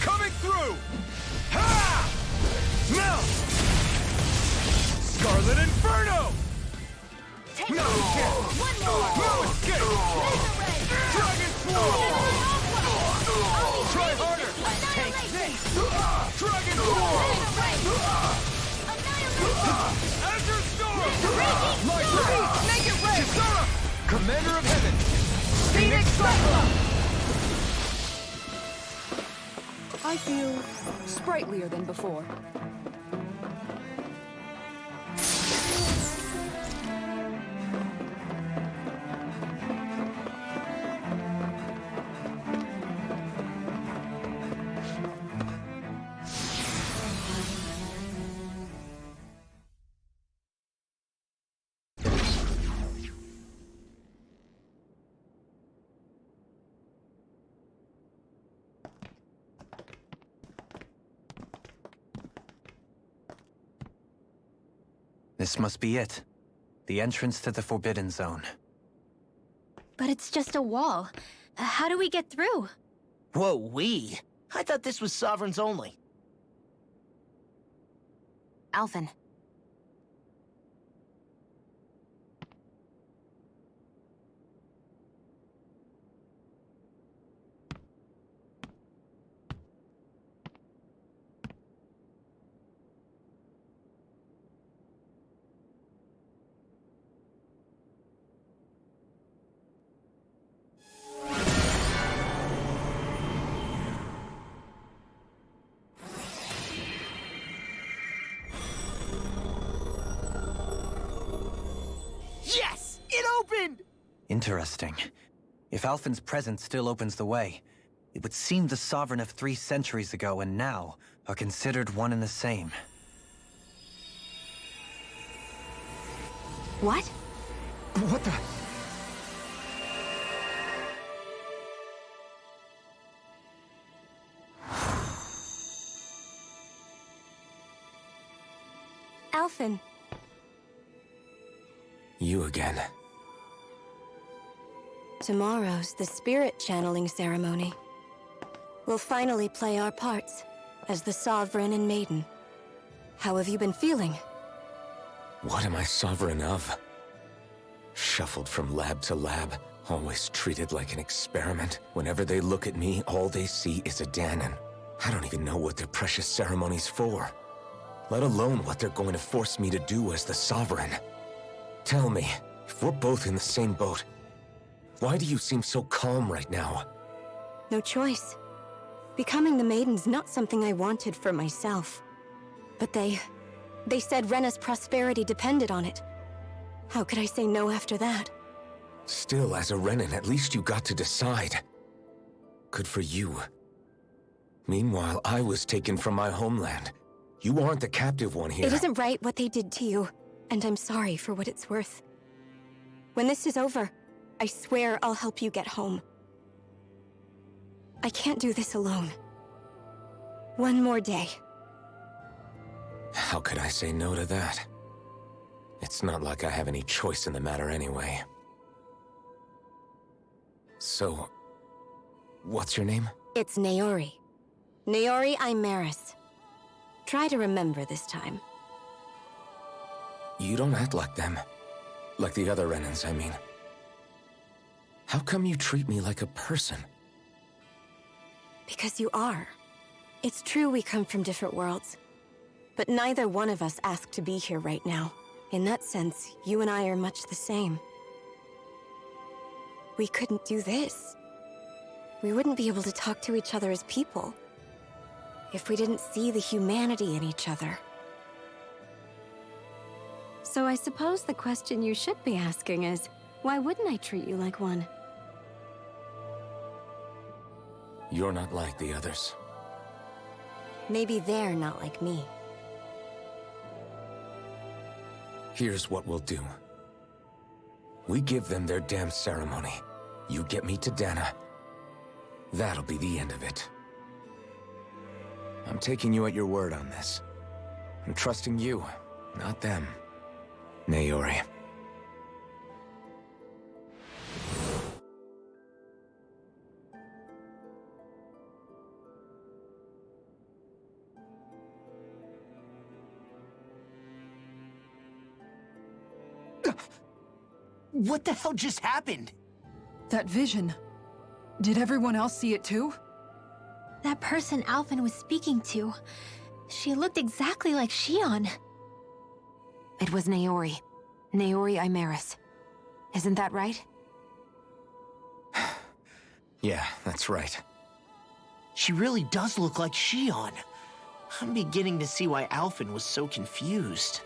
Coming through! Ha! Now! Scarlet Inferno! Take No it! chance! One more! No escape! Laser ray! Dragon Swarm! Try harder! Take this! Dragon Swarm! Laser ray! Annihilation! Azure Storm! Raging Light storm! Ray! Make it rain! Kisara! Commander of Heaven! Phoenix Cyclone! I feel sprightlier than before. This must be it. The entrance to the Forbidden Zone. But it's just a wall. How do we get through? Whoa, we? I thought this was Sovereigns only. Alphen. Yes! It opened! Interesting. If Alphen's presence still opens the way, it would seem the Sovereign of 3 centuries ago and now are considered one and the same. What? What the? Alphen. You again. Tomorrow's the spirit channeling ceremony. We'll finally play our parts as the Sovereign and Maiden. How have you been feeling? What am I sovereign of? Shuffled from lab to lab, always treated like an experiment. Whenever they look at me, all they see is a Dahnan. I don't even know what their precious ceremony's for, let alone what they're going to force me to do as the Sovereign. Tell me, if we're both in the same boat, why do you seem so calm right now? No choice. Becoming the Maiden's not something I wanted for myself. But they said Rena's prosperity depended on it. How could I say no after that? Still, as a Renan, at least you got to decide. Good for you. Meanwhile, I was taken from my homeland. You aren't the captive one here. It isn't right what they did to you, and I'm sorry for what it's worth. When this is over, I swear I'll help you get home. I can't do this alone. One more day. How could I say no to that? It's not like I have any choice in the matter anyway. So, what's your name? It's Naori. Naori Imaris. Try to remember this time. You don't act like them. Like the other Renans, I mean. How come you treat me like a person? Because you are. It's true we come from different worlds. But neither one of us asked to be here right now. In that sense, you and I are much the same. We couldn't do this. We wouldn't be able to talk to each other as people if we didn't see the humanity in each other. So I suppose the question you should be asking is, why wouldn't I treat you like one? You're not like the others. Maybe they're not like me. Here's what we'll do. We give them their damn ceremony. You get me to Dana. That'll be the end of it. I'm taking you at your word on this. I'm trusting you, not them. Naori. What the hell just happened? That vision. Did everyone else see it too? That person Alphen was speaking to, she looked exactly like Shion. It was Naori. Naori Imaris. Isn't that right? Yeah, that's right. She really does look like Shion. I'm beginning to see why Alphen was so confused.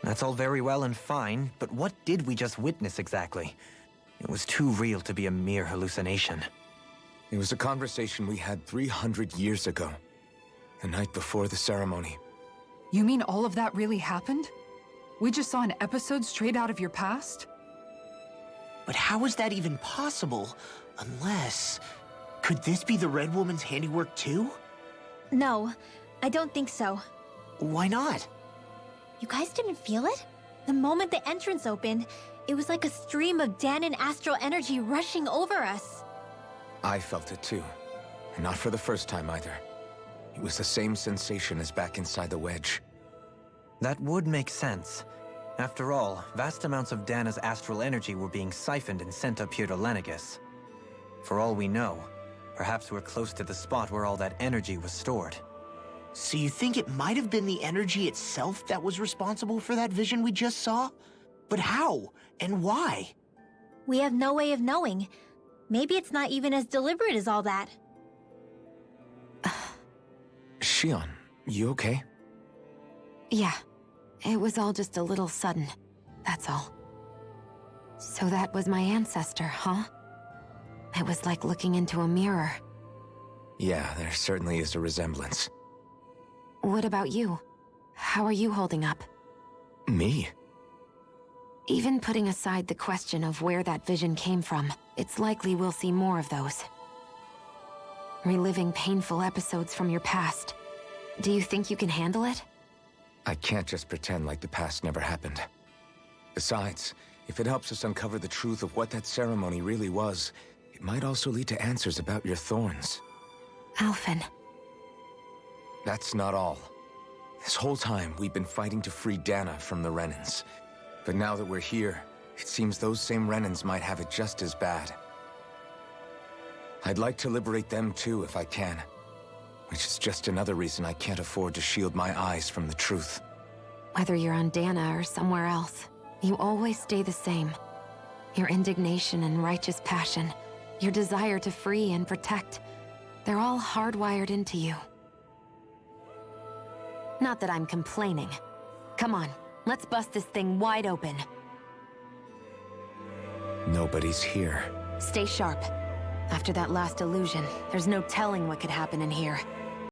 That's all very well and fine, but what did we just witness exactly? It was too real to be a mere hallucination. It was a conversation we had 300 years ago. The night before the ceremony. You mean all of that really happened? We just saw an episode straight out of your past? But how is that even possible? Unless... Could this be the Red Woman's handiwork too? No, I don't think so. Why not? You guys didn't feel it? The moment the entrance opened, it was like a stream of Danon astral energy rushing over us. I felt it too. And not for the first time either. It was the same sensation as back inside the wedge. That would make sense. After all, vast amounts of Dana's astral energy were being siphoned and sent up here to Lenegis. For all we know, perhaps we're close to the spot where all that energy was stored. So you think it might have been the energy itself that was responsible for that vision we just saw? But how? And why? We have no way of knowing. Maybe it's not even as deliberate as all that. Shion, you okay? Yeah, it was all just a little sudden, that's all. So that was my ancestor, huh? It was like looking into a mirror. Yeah, there certainly is a resemblance. What about you? How are you holding up? Me? Even putting aside the question of where that vision came from, it's likely we'll see more of those. Reliving painful episodes from your past. Do you think you can handle it? I can't just pretend like the past never happened. Besides, if it helps us uncover the truth of what that ceremony really was, it might also lead to answers about your thorns. Alphen. That's not all. This whole time, we've been fighting to free Dana from the Renans. But now that we're here, it seems those same Renans might have it just as bad. I'd like to liberate them too if I can. Which is just another reason I can't afford to shield my eyes from the truth. Whether you're on Dana or somewhere else, you always stay the same. Your indignation and righteous passion, your desire to free and protect, they're all hardwired into you. Not that I'm complaining. Come on, let's bust this thing wide open. Nobody's here. Stay sharp. After that last illusion, there's no telling what could happen in here.